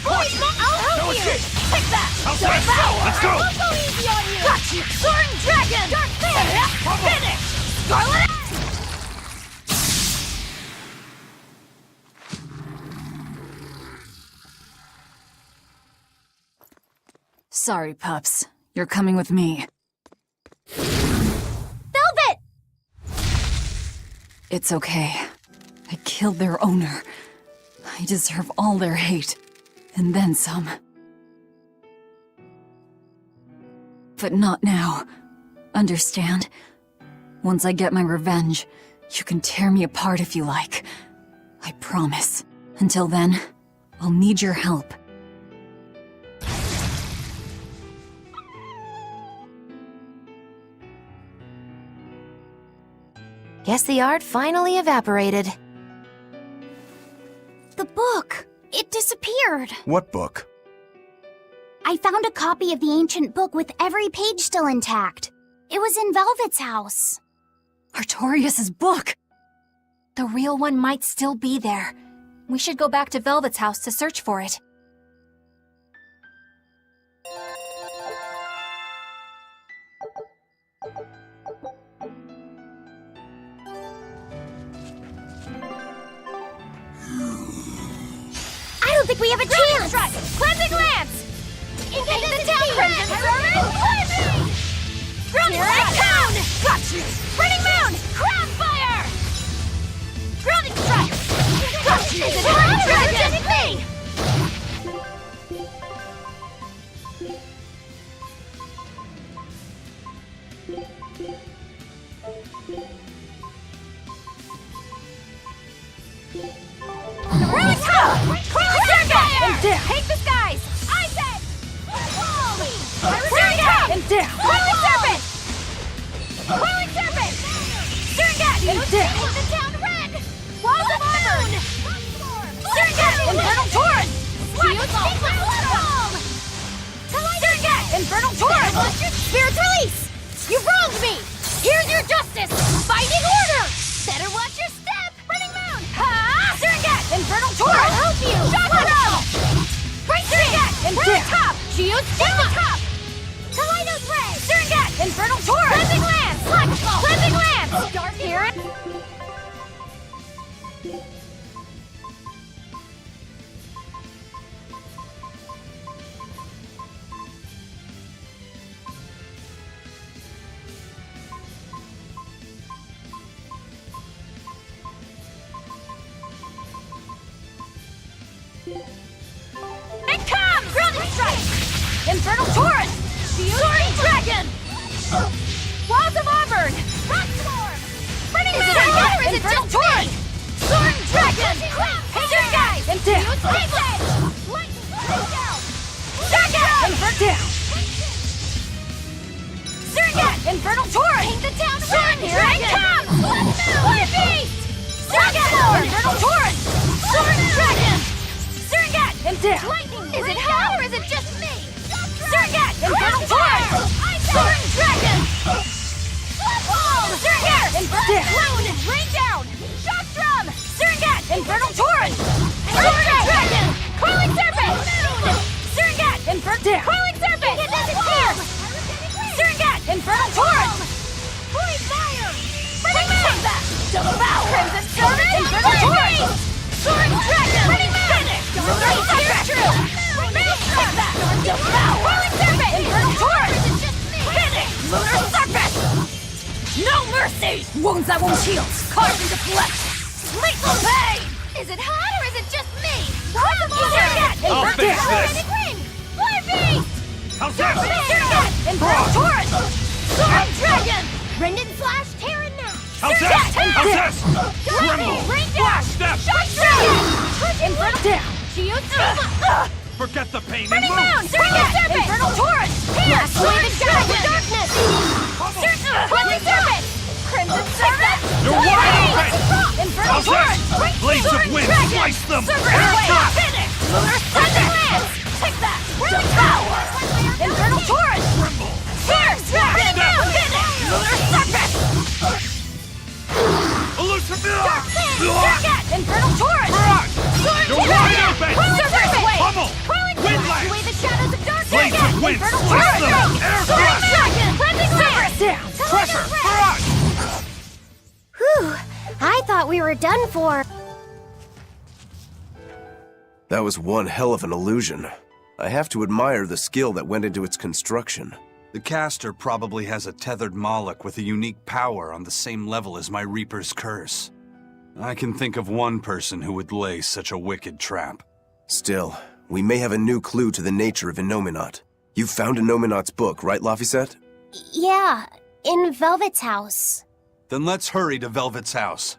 I'll help No you! escape! Take that! How's that? Devour! Let's go! I won't go easy on you! Got you! Soaring Dragon! Dark Finish! Scarlet! Sorry, pups. You're coming with me. Velvet! It's okay. I killed their owner. I deserve all their hate. And then some. But not now. Understand? Once I get my revenge, you can tear me apart if you like. I promise. Until then, I'll need your help. Guess the art finally evaporated. The book! It disappeared! What book? I found a copy of the ancient book with every page still intact. It was in Velvet's house. Artorias' book! The real one might still be there. We should go back to Velvet's house to search for it. don't think we have a chance! Cleansing Lance! Into the town, Crimson Servant! Grounding Strike! Down! Got you! Burning Moon! Crown Fire! Grounding Strike! Got you! Is it Dragon? Me! Really tough! Take the skies! I said! Berseria! And down! Coiling Serpent! Coiling Serpent! Surgat! And down! The town red! Walls of Moon! Surgat! Infernal Torrent! Surgat! Infernal Torrent! Spirit's Release! You wronged me! Here's your justice! Fighting Order! Better watch your step! Burning Moon! Ha! Surgat! Infernal Torrent! I'll help you! Chakra! Great Surgat! And top! Shield Stick the top! Kaleido's Ray! Surgat! Infernal Torrent! Cleansing Lance! Cleansing Lance! Dark Hear it! It comes! Grounding Strike! Infernal Torrent! Soaring Dragon! Walls of Auburn! Rock Swarm! Burning Moon! Infernal Torrent! Soaring Dragon! Hater Guys! And down! Lightning down! Surgat! Infernal down! Surgat! Infernal Torrent! Paint the town red! Here it comes! Fire Beast! Surgat! Infernal Torrent! Soaring Dragon! Surgat! And down! Lightning! Is it her or is it just me? Surgat! Infernal Torrent! Soaring Dragon! Surgat! Infernal Clown! Rain down! Shock Drum! Surgat! Infernal Torrent! Soaring Dragon! Coiling Serpent! Surgat! Infernal Coiling Serpent! Surgat! Infernal Torrent! Void Fire! Burning Moon! Devour! Crimson Serpent! Infernal Torrent! Soaring Dragon! Burning Moon! Lunar Serpent! Maelstrom! Devour! Coiling Serpent! Infernal Torrent! Finish! Lunar Serpent! No mercy! Wounds that won't heal! Carved into flesh! Lethal pain! Is it hot or is it just me? I'll fix this! Fire Beast! How's that? Infernal Torrent! Soaring Dragon! Rendon Slash Terran Nash! How's that? How's this? Tremble! Rain down! Step! Shock Dragon! Infernal down! Shield Forget the pain and Burning move! Moon! Serpent! Infernal Torrent! Chaos! Waving Dragon! Darkness! Cleansing Serpent! Crimson Serpent! You're wide open! Infernal How's this? Torrent! Blades of wind! Slice them! Airshot! Finish! Lunar Cleansing Lance! Take that! Whirling Power! Infernal Torrent! Fierce Dragon! Finish! Lunar Serpent! Elusive! Surgat! Infernal Torrent! You're wide open! Serpent! Pummel! Wind Blast! Away the shadows of darkness! Blades of wind! Infernal Slice them! Torrent! Airshot! Dragon! Cleansing Lance! Down! Pressure! Barrage! Whew! I thought we were done for. That was one hell of an illusion. I have to admire the skill that went into its construction. The caster probably has a tethered Moloch with a unique power on the same level as my Reaper's curse. I can think of one person who would lay such a wicked trap. Still, we may have a new clue to the nature of Innominat. You found Innominat's book, right, Laphicet? Yeah, in Velvet's house. Then let's hurry to Velvet's house.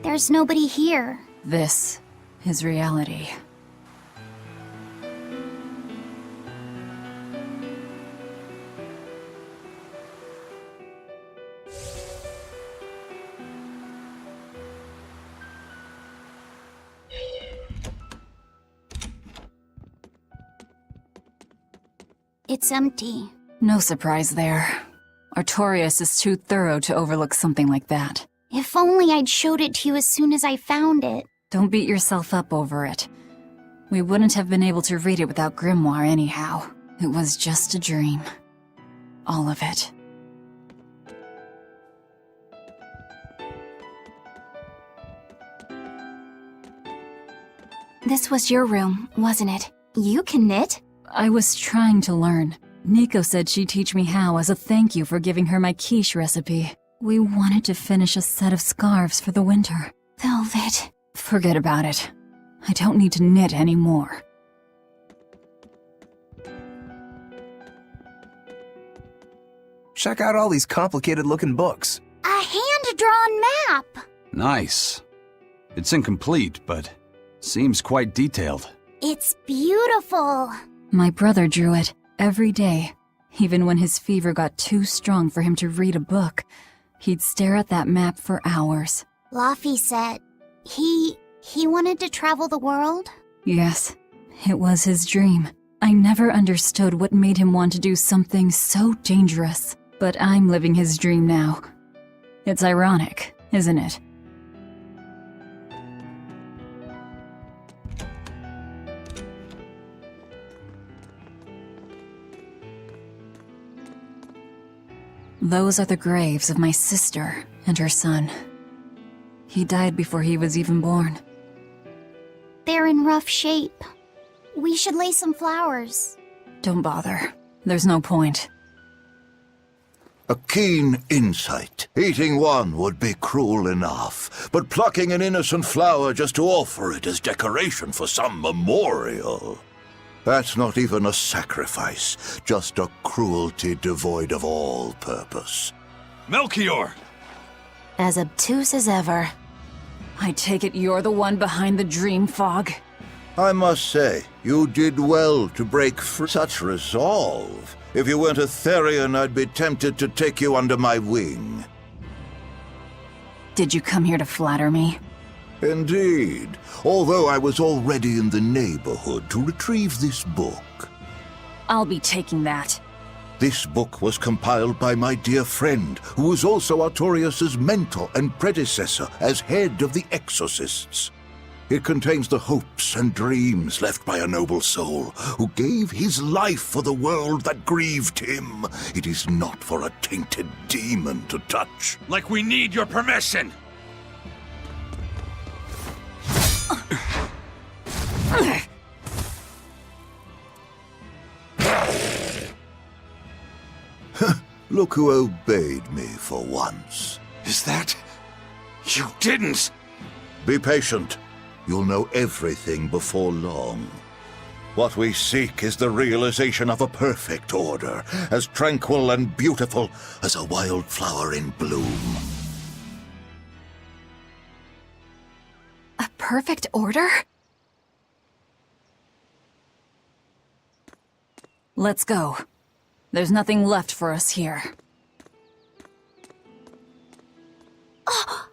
There's nobody here. This is reality. It's empty. No surprise there. Artorias is too thorough to overlook something like that. If only I'd showed it to you as soon as I found it. Don't beat yourself up over it. We wouldn't have been able to read it without Grimoire anyhow. It was just a dream. All of it. This was your room, wasn't it? You can knit? I was trying to learn. Nico said she'd teach me how as a thank you for giving her my quiche recipe. We wanted to finish a set of scarves for the winter. Velvet. Forget about it. I don't need to knit anymore. Check out all these complicated-looking books. A hand-drawn map! Nice. It's incomplete, but seems quite detailed. It's beautiful. My brother drew it every day. Even when his fever got too strong for him to read a book, he'd stare at that map for hours. Laffy said he wanted to travel the world? Yes, it was his dream. I never understood what made him want to do something so dangerous. But I'm living his dream now. It's ironic, isn't it? Those are the graves of my sister and her son. He died before he was even born. They're in rough shape. We should lay some flowers. Don't bother. There's no point. A keen insight. Eating one would be cruel enough, but plucking an innocent flower just to offer it as decoration for some memorial. That's not even a sacrifice, just a cruelty devoid of all purpose. Melchior! As obtuse as ever. I take it you're the one behind the dream fog? I must say, you did well to break free. Such resolve. If you weren't a Therian, I'd be tempted to take you under my wing. Did you come here to flatter me? Indeed, although I was already in the neighborhood to retrieve this book. I'll be taking that. This book was compiled by my dear friend, who was also Artorias' mentor and predecessor as head of the Exorcists. It contains the hopes and dreams left by a noble soul who gave his life for the world that grieved him. It is not for a tainted demon to touch. Like we need your permission! Look who obeyed me for once. Is that... You didn't! Be patient. You'll know everything before long. What we seek is the realization of a perfect order, as tranquil and beautiful as a wildflower in bloom. A perfect order? Let's go. There's nothing left for us here. Oh!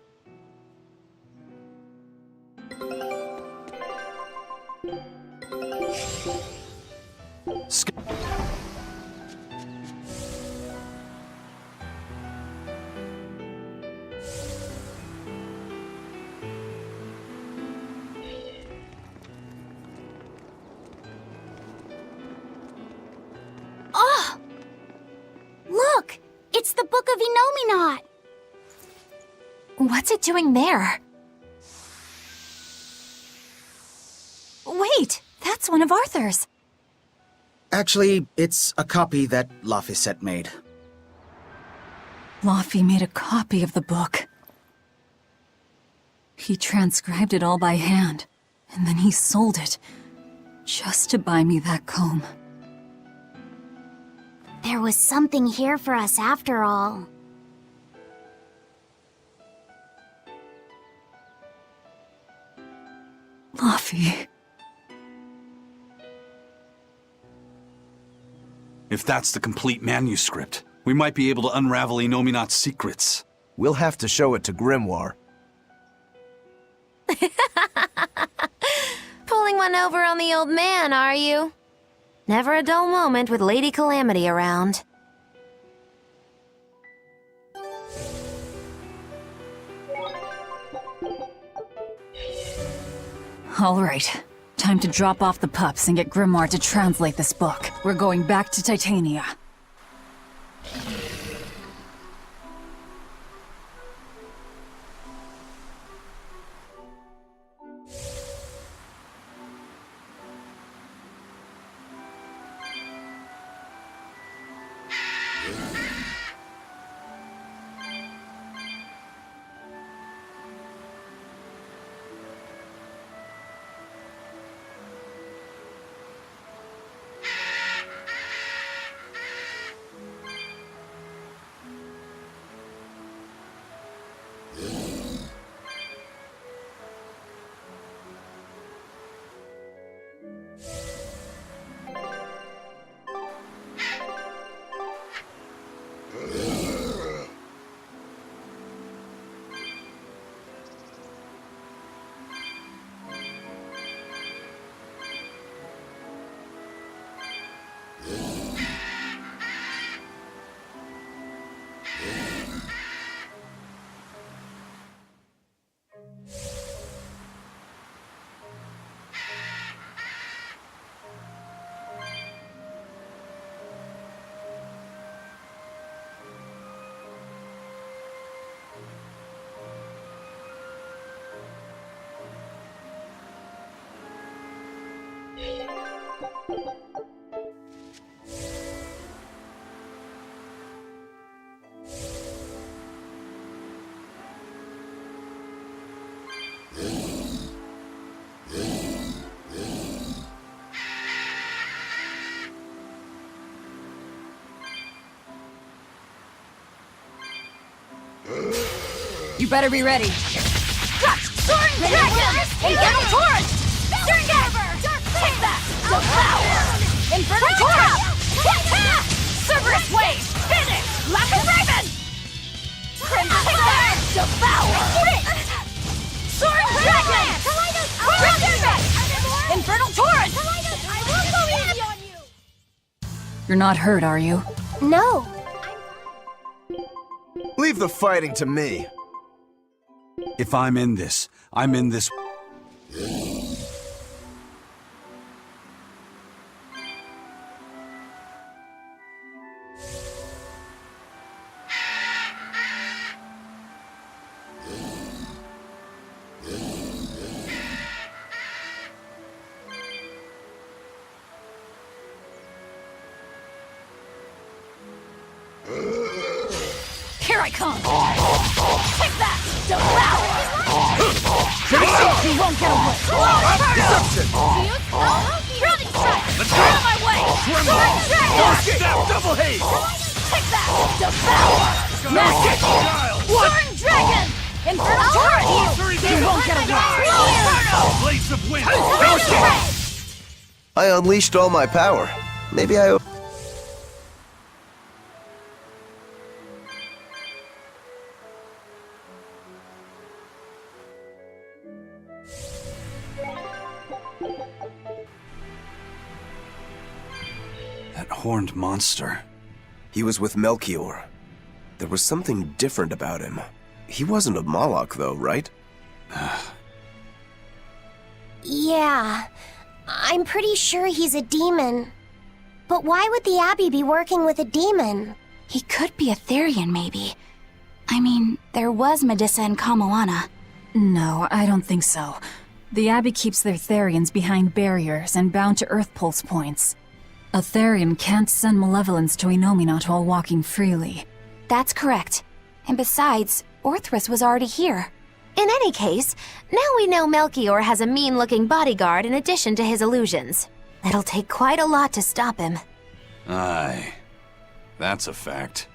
Look! It's the Book of Enominat! What's it doing there? Wait, that's one of Arthur's. Actually, it's a copy that Laphicet made. Laffy made a copy of the book. He transcribed it all by hand, and then he sold it, just to buy me that comb. There was something here for us after all. Laffy. If that's the complete manuscript, we might be able to unravel Enominat's secrets. We'll have to show it to Grimoire. Pulling one over on the old man, are you? Never a dull moment with Lady Calamity around. All right. Time to drop off the pups and get Grimoire to translate this book. We're going back to Titania. You better be ready. Soaring Dragon! Infernal Torrent! Stern Garber! Take that! Devour! Infernal Torrent! Cerberus Wave! Finish! Laughing Raven! Crimson Take that! Devour! Soaring Dragon! Infernal Torrent! I won't go easy on you! You're not hurt, are you? No. Leave the fighting to me. If I'm in this, I'm in this. Here I come! Take that! Devour! You won't get away! Deception! Grounding strike! Let's go! Out of my way! Soaring Dragon! Snap double haze! Take that! Devour! Master! Soaring Dragon! Infernal Torrent! You won't get away! Inferno! Blades of wind! I unleashed all my power. Maybe I... That horned monster. He was with Melchior. There was something different about him. He wasn't a Moloch, though, right? Yeah. I'm pretty sure he's a demon. But why would the Abbey be working with a demon? He could be a Therian, maybe. I mean, there was Medissa and Kamoana. No, I don't think so. The Abbey keeps their Therians behind barriers and bound to Earth Pulse points. A Therian can't send malevolence to Enominat while walking freely. That's correct. And besides, Orthrus was already here. In any case, now we know Melchior has a mean-looking bodyguard in addition to his illusions. It'll take quite a lot to stop him. Aye. That's a fact.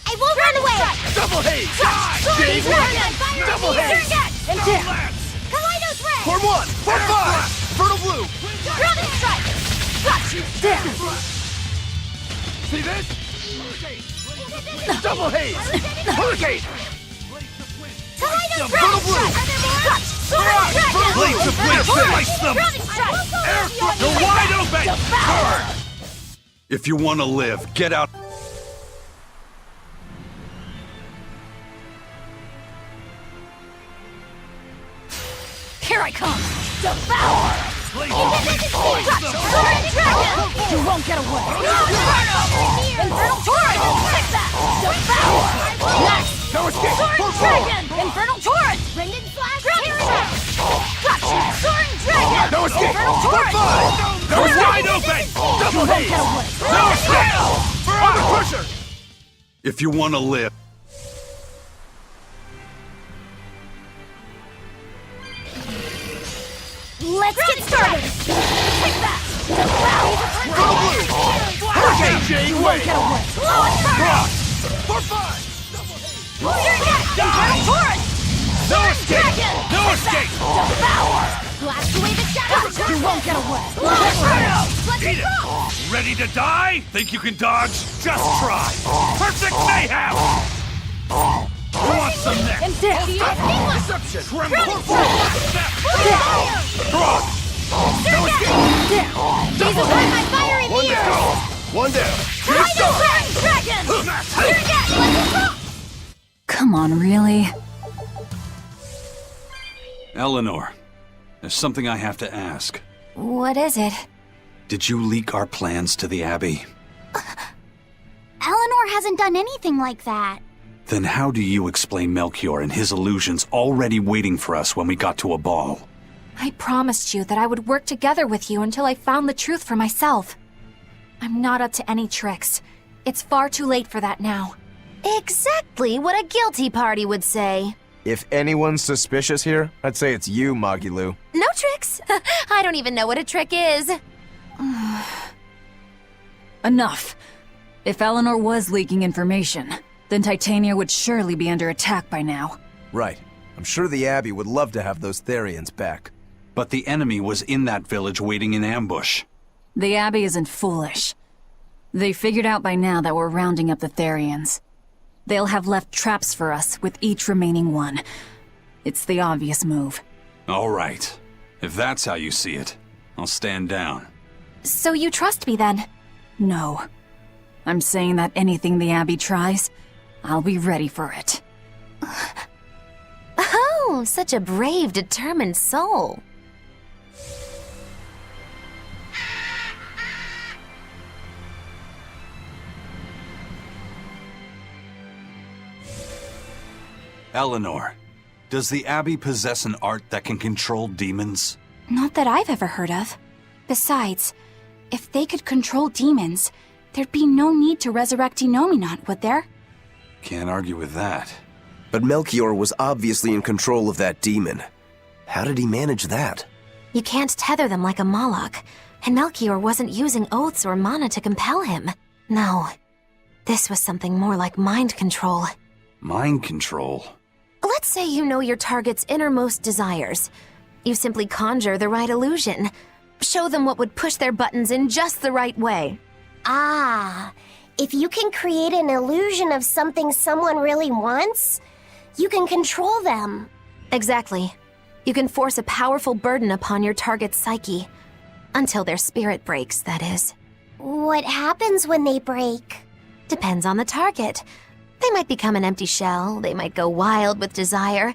I won't run away! Double haze! Soaring Dragon! Double haze! And Kaleidos Ray! Form 1! Form 5! Fertile blue! Grounding strike! Got you! Damn! See this? Double haze! Hurricane! Blades of blades, slice them! You're wide open! Burn! If you want to live, get out. Here I come! Devour! You won't get away! Infernal Torrent! Take that! Devour! Next! No escape! Soaring Dragon! Infernal Torrent! Brendan Flash! Gotcha! Soaring Dragon! No escape! Infernal Torrent! No escape! Wide open! Double You won't get away! No escape! Under pressure! If you want to live. Let's get started! Take that! Devour! Hurricane You won't get away! Low Inferno! For fun! You're next! Infernal Torrent! No escape! No escape! Devour! Blast away the shadows! You won't get away! Low Inferno! Let's Eat it! go! Ready to die? Think you can dodge? Just try! Perfect mayhem! Who wants some next? Deception! Tremble! No escape! Gaze upon my fiery One mirrors! down! One down! Try the Soaring Dragon! You're next! Let's go! Come on, really? Eleanor, there's something I have to ask. What is it? Did you leak our plans to the Abbey? Eleanor hasn't done anything like that. Then how do you explain Melchior and his illusions already waiting for us when we got to Aball? I promised you that I would work together with you until I found the truth for myself. I'm not up to any tricks. It's far too late for that now. Exactly what a guilty party would say. If anyone's suspicious here, I'd say it's you, Magilu. No tricks. I don't even know what a trick is. Enough. If Eleanor was leaking information, then Titania would surely be under attack by now. Right. I'm sure the Abbey would love to have those Therians back. But the enemy was in that village waiting in ambush. The Abbey isn't foolish. They figured out by now that we're rounding up the Therians. They'll have left traps for us with each remaining one. It's the obvious move. All right. If that's how you see it, I'll stand down. So you trust me then? No. I'm saying that anything the Abbey tries, I'll be ready for it. Oh, such a brave, determined soul. Eleanor, does the Abbey possess an art that can control demons? Not that I've ever heard of. Besides, if they could control demons, there'd be no need to resurrect Enominat, would there? Can't argue with that. But Melchior was obviously in control of that demon. How did he manage that? You can't tether them like a Moloch, and Melchior wasn't using oaths or mana to compel him. No, this was something more like mind control. Mind control? Let's say you know your target's innermost desires. You simply conjure the right illusion. Show them what would push their buttons in just the right way. Ah, if you can create an illusion of something someone really wants, you can control them. Exactly. You can force a powerful burden upon your target's psyche. Until their spirit breaks, that is. What happens when they break? Depends on the target. They might become an empty shell, they might go wild with desire.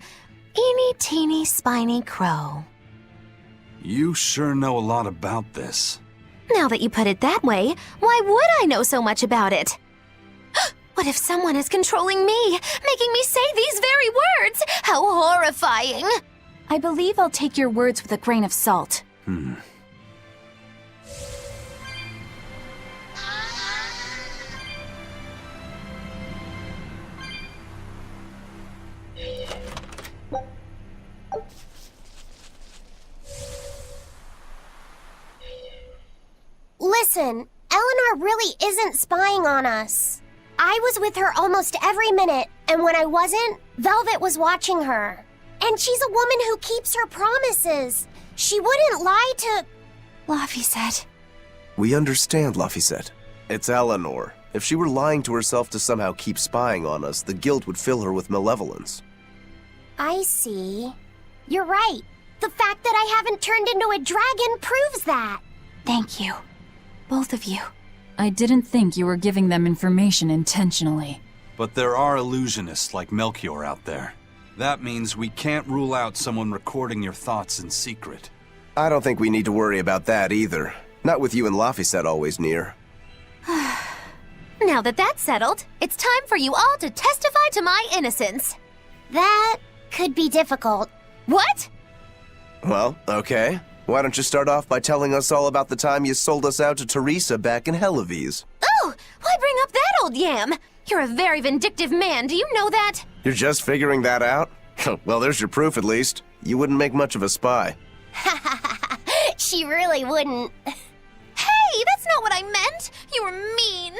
Eeny teeny spiny crow. You sure know a lot about this. Now that you put it that way, why would I know so much about it? What if someone is controlling me, making me say these very words? How horrifying! I believe I'll take your words with a grain of salt. Listen, Eleanor really isn't spying on us. I was with her almost every minute, and when I wasn't, Velvet was watching her. And she's a woman who keeps her promises. She wouldn't lie to... Laphicet. We understand, Laphicet. It's Eleanor. If she were lying to herself to somehow keep spying on us, the guilt would fill her with malevolence. I see. You're right. The fact that I haven't turned into a dragon proves that. Thank you. Both of you. I didn't think you were giving them information intentionally. But there are illusionists like Melchior out there. That means we can't rule out someone recording your thoughts in secret. I don't think we need to worry about that either. Not with you and Laphicet always near. Now that that's settled, it's time for you all to testify to my innocence. That could be difficult. What? Well, okay. Why don't you start off by telling us all about the time you sold us out to Teresa back in Helives? Oh, why bring up that old yam? You're a very vindictive man, do you know that? You're just figuring that out? Well, there's your proof at least. You wouldn't make much of a spy. She really wouldn't. Hey, that's not what I meant! You were mean!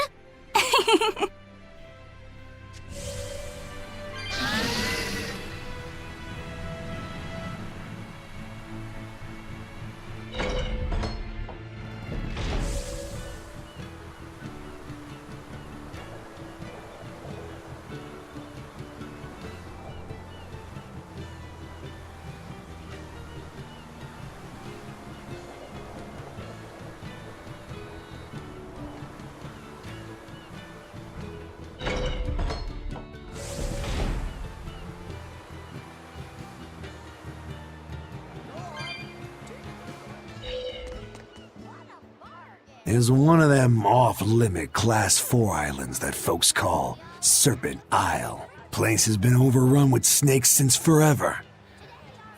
There's one of them off-limit Class 4 islands that folks call Serpent Isle. Place has been overrun with snakes since forever.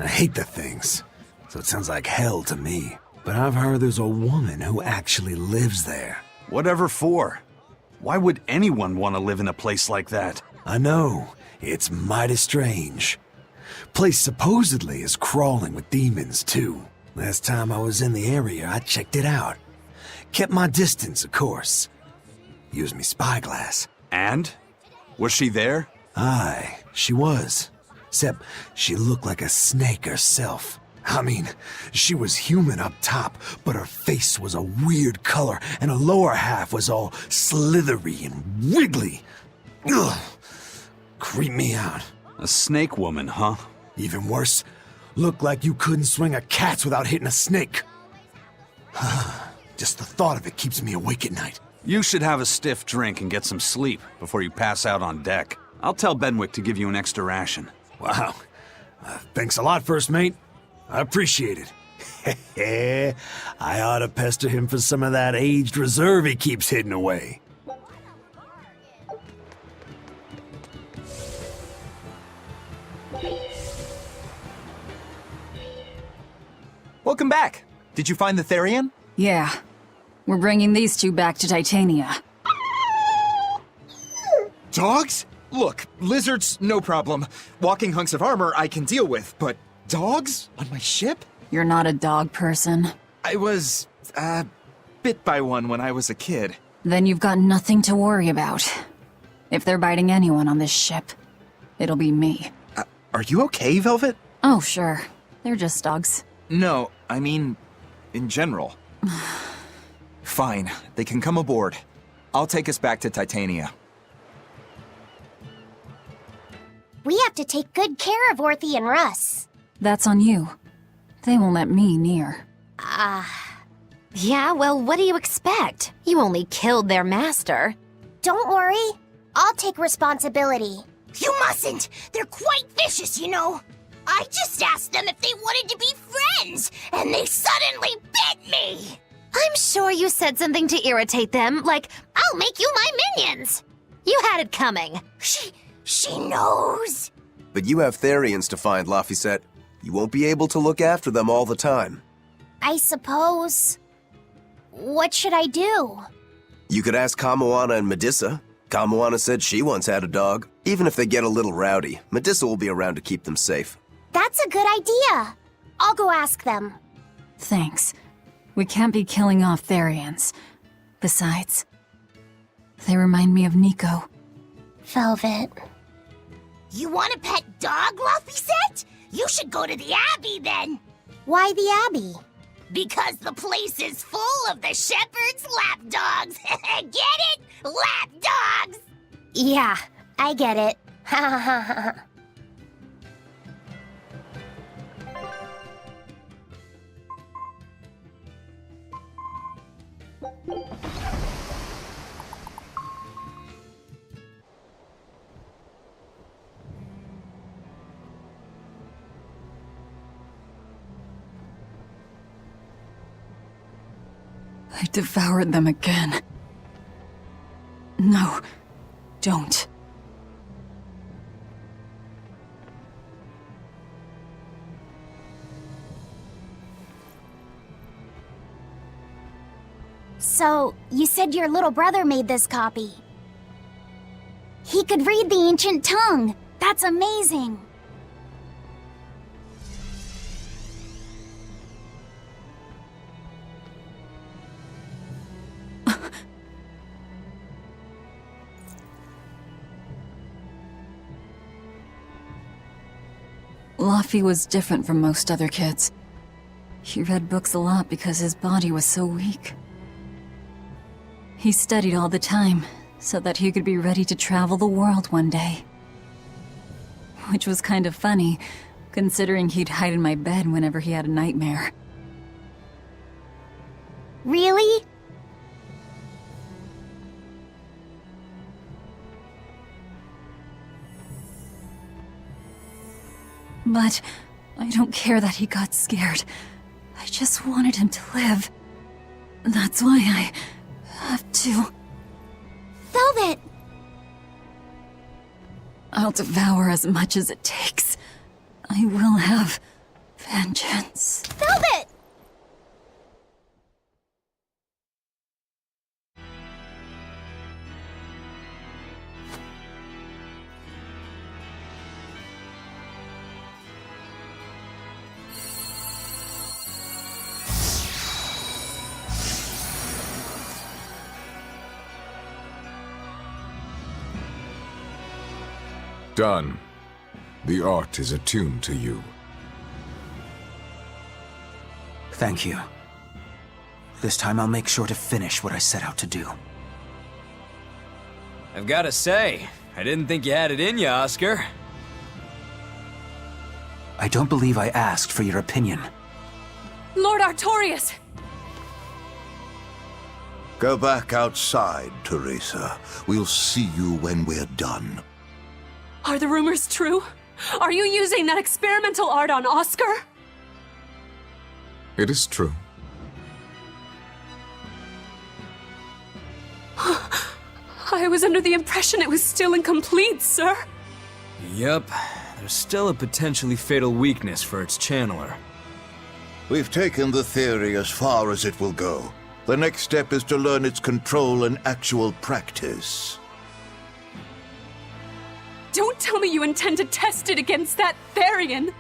I hate the things, so it sounds like hell to me. But I've heard there's a woman who actually lives there. Whatever for? Why would anyone want to live in a place like that? I know, it's mighty strange. Place supposedly is crawling with demons, too. Last time I was in the area, I checked it out. Kept my distance, of course. Used me spyglass. And? Was she there? Aye, she was. Except she looked like a snake herself. I mean, she was human up top, but her face was a weird color, and her lower half was all slithery and wiggly. Ugh. Creeped me out. A snake woman, huh? Even worse, looked like you couldn't swing a cat's without hitting a snake. Just the thought of it keeps me awake at night. You should have a stiff drink and get some sleep before you pass out on deck. I'll tell Benwick to give you an extra ration. Wow. Thanks a lot, First Mate. I appreciate it. I ought to pester him for some of that aged reserve he keeps hidden away. Welcome back. Did you find the Therian? Yeah. We're bringing these two back to Titania. Dogs? Look, lizards, no problem. Walking hunks of armor I can deal with, but dogs? On my ship? You're not a dog person. I was, bit by one when I was a kid. Then you've got nothing to worry about. If they're biting anyone on this ship, it'll be me. Are you okay, Velvet? Oh, sure. They're just dogs. No, I mean, in general. Fine, they can come aboard. I'll take us back to Titania. We have to take good care of Orthy and Russ. That's on you. They won't let me near. Yeah, well, what do you expect? You only killed their master. Don't worry. I'll take responsibility. You mustn't! They're quite vicious, you know. I just asked them if they wanted to be friends, and they suddenly bit me! I'm sure you said something to irritate them, like, I'll make you my minions! You had it coming. She knows. But you have Therians to find, Laphicet. You won't be able to look after them all the time. I suppose. What should I do? You could ask Kamoana and Medissa. Kamoana said she once had a dog. Even if they get a little rowdy, Medissa will be around to keep them safe. That's a good idea. I'll go ask them. Thanks. We can't be killing off Therians. Besides, they remind me of Nico. Velvet. You want a pet dog, Laphicet? You should go to the Abbey then. Why the Abbey? Because the place is full of the shepherd's lapdogs. Get it? Lapdogs! Yeah, I get it. Ha ha ha ha. I devoured them again. No, don't. So, you said your little brother made this copy. He could read the ancient tongue. That's amazing. Laffy was different from most other kids. He read books a lot because his body was so weak. He studied all the time, so that he could be ready to travel the world one day. Which was kind of funny, considering he'd hide in my bed whenever he had a nightmare. Really? But I don't care that he got scared. I just wanted him to live. That's why I have to. Velvet! I'll devour as much as it takes. I will have vengeance. Velvet! Done. The art is attuned to you. Thank you. This time I'll make sure to finish what I set out to do. I've gotta say, I didn't think you had it in you, Oscar. I don't believe I asked for your opinion. Lord Artorias! Go back outside, Teresa. We'll see you when we're done. Are the rumors true? Are you using that experimental art on Oscar? It is true. I was under the impression it was still incomplete, sir. Yup. There's still a potentially fatal weakness for its channeler. We've taken the theory as far as it will go. The next step is to learn its control and actual practice. Don't tell me you intend to test it against that Therian!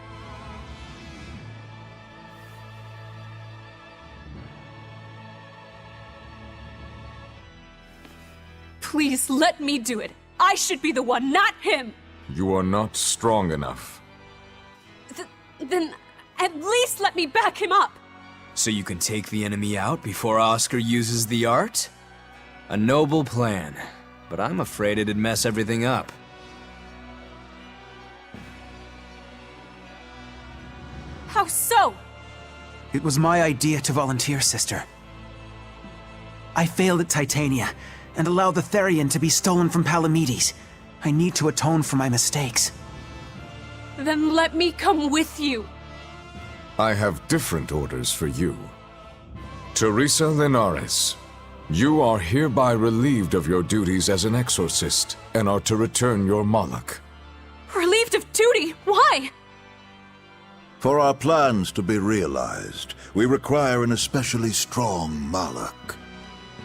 Please, let me do it. I should be the one, not him! You are not strong enough. Then, at least let me back him up! So you can take the enemy out before Oscar uses the art? A noble plan, but I'm afraid it'd mess everything up. How so? It was my idea to volunteer, sister. I failed at Titania, and allowed the Therian to be stolen from Palamedes. I need to atone for my mistakes. Then let me come with you. I have different orders for you. Teresa Linares, you are hereby relieved of your duties as an exorcist, and are to return your Moloch. Relieved of duty? Why? For our plans to be realized, we require an especially strong Moloch.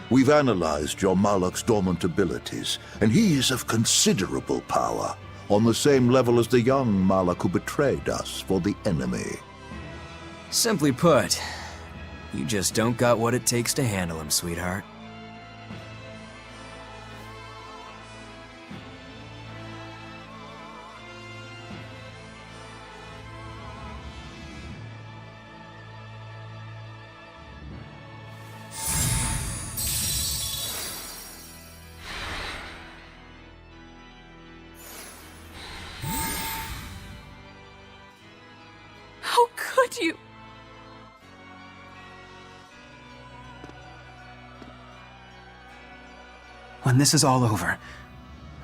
We've analyzed your Moloch's dormant abilities, and he is of considerable power, on the same level as the young Moloch who betrayed us for the enemy. Simply put, you just don't got what it takes to handle him, sweetheart. How could you? When this is all over,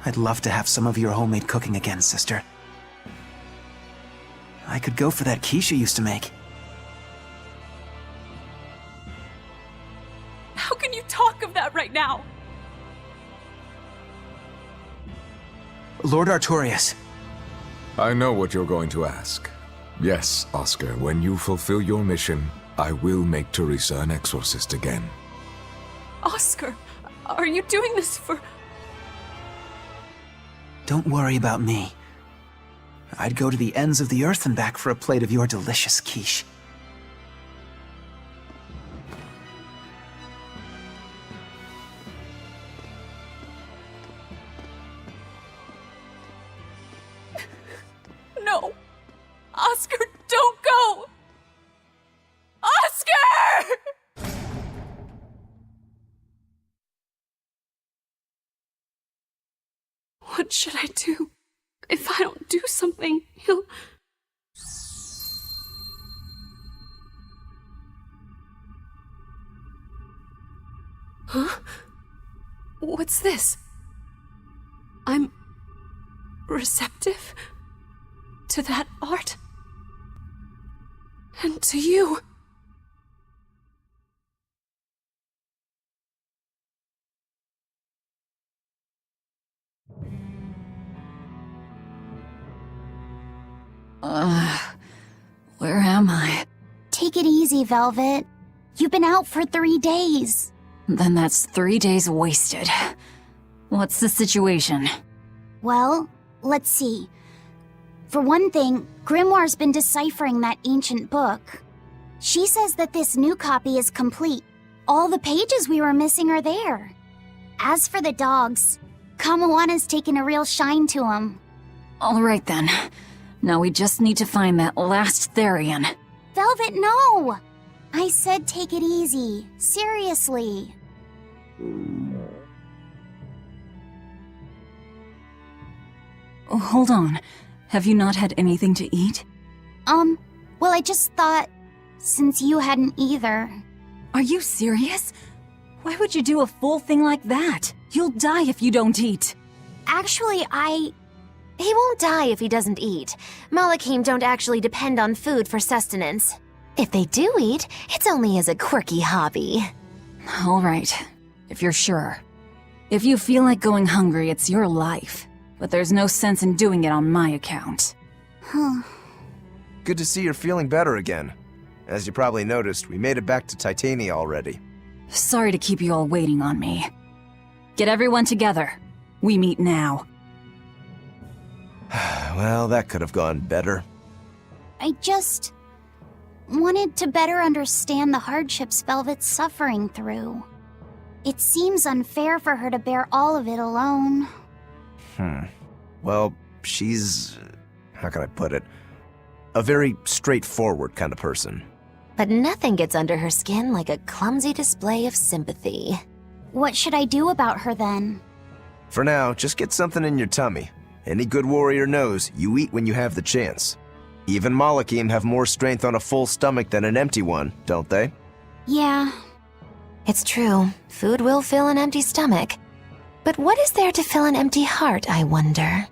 I'd love to have some of your homemade cooking again, sister. I could go for that quiche you used to make. How can you talk of that right now? Lord Artorias. I know what you're going to ask. Yes, Oscar, when you fulfill your mission, I will make Teresa an exorcist again. Oscar, are you doing this for... Don't worry about me. I'd go to the ends of the earth and back for a plate of your delicious quiche. No! Oscar, don't go! Oscar! What should I do? If I don't do something, he'll... Huh? What's this? I'm... receptive? To that art? And to you? Where am I? Take it easy, Velvet. You've been out for 3 days. Then that's 3 days wasted. What's the situation? Well, let's see. For one thing, Grimoire's been deciphering that ancient book. She says that this new copy is complete. All the pages we were missing are there. As for the dogs, Kamawana's taken a real shine to them. All right then. Now we just need to find that last Therian. Velvet, no! I said take it easy. Seriously. Oh, hold on. Have you not had anything to eat? Well, I just thought, since you hadn't either. Are you serious? Why would you do a full thing like that? You'll die if you don't eat. Actually, He won't die if he doesn't eat. Malachim don't actually depend on food for sustenance. If they do eat, it's only as a quirky hobby. All right, if you're sure. If you feel like going hungry, it's your life. But there's no sense in doing it on my account. Good to see you're feeling better again. As you probably noticed, we made it back to Titania already. Sorry to keep you all waiting on me. Get everyone together. We meet now. Well, that could have gone better. I just wanted to better understand the hardships Velvet's suffering through. It seems unfair for her to bear all of it alone. Well, she's... how can I put it? A very straightforward kind of person. But nothing gets under her skin like a clumsy display of sympathy. What should I do about her then? For now, just get something in your tummy. Any good warrior knows you eat when you have the chance. Even Malachim have more strength on a full stomach than an empty one, don't they? Yeah. It's true. Food will fill an empty stomach. But what is there to fill an empty heart, I wonder?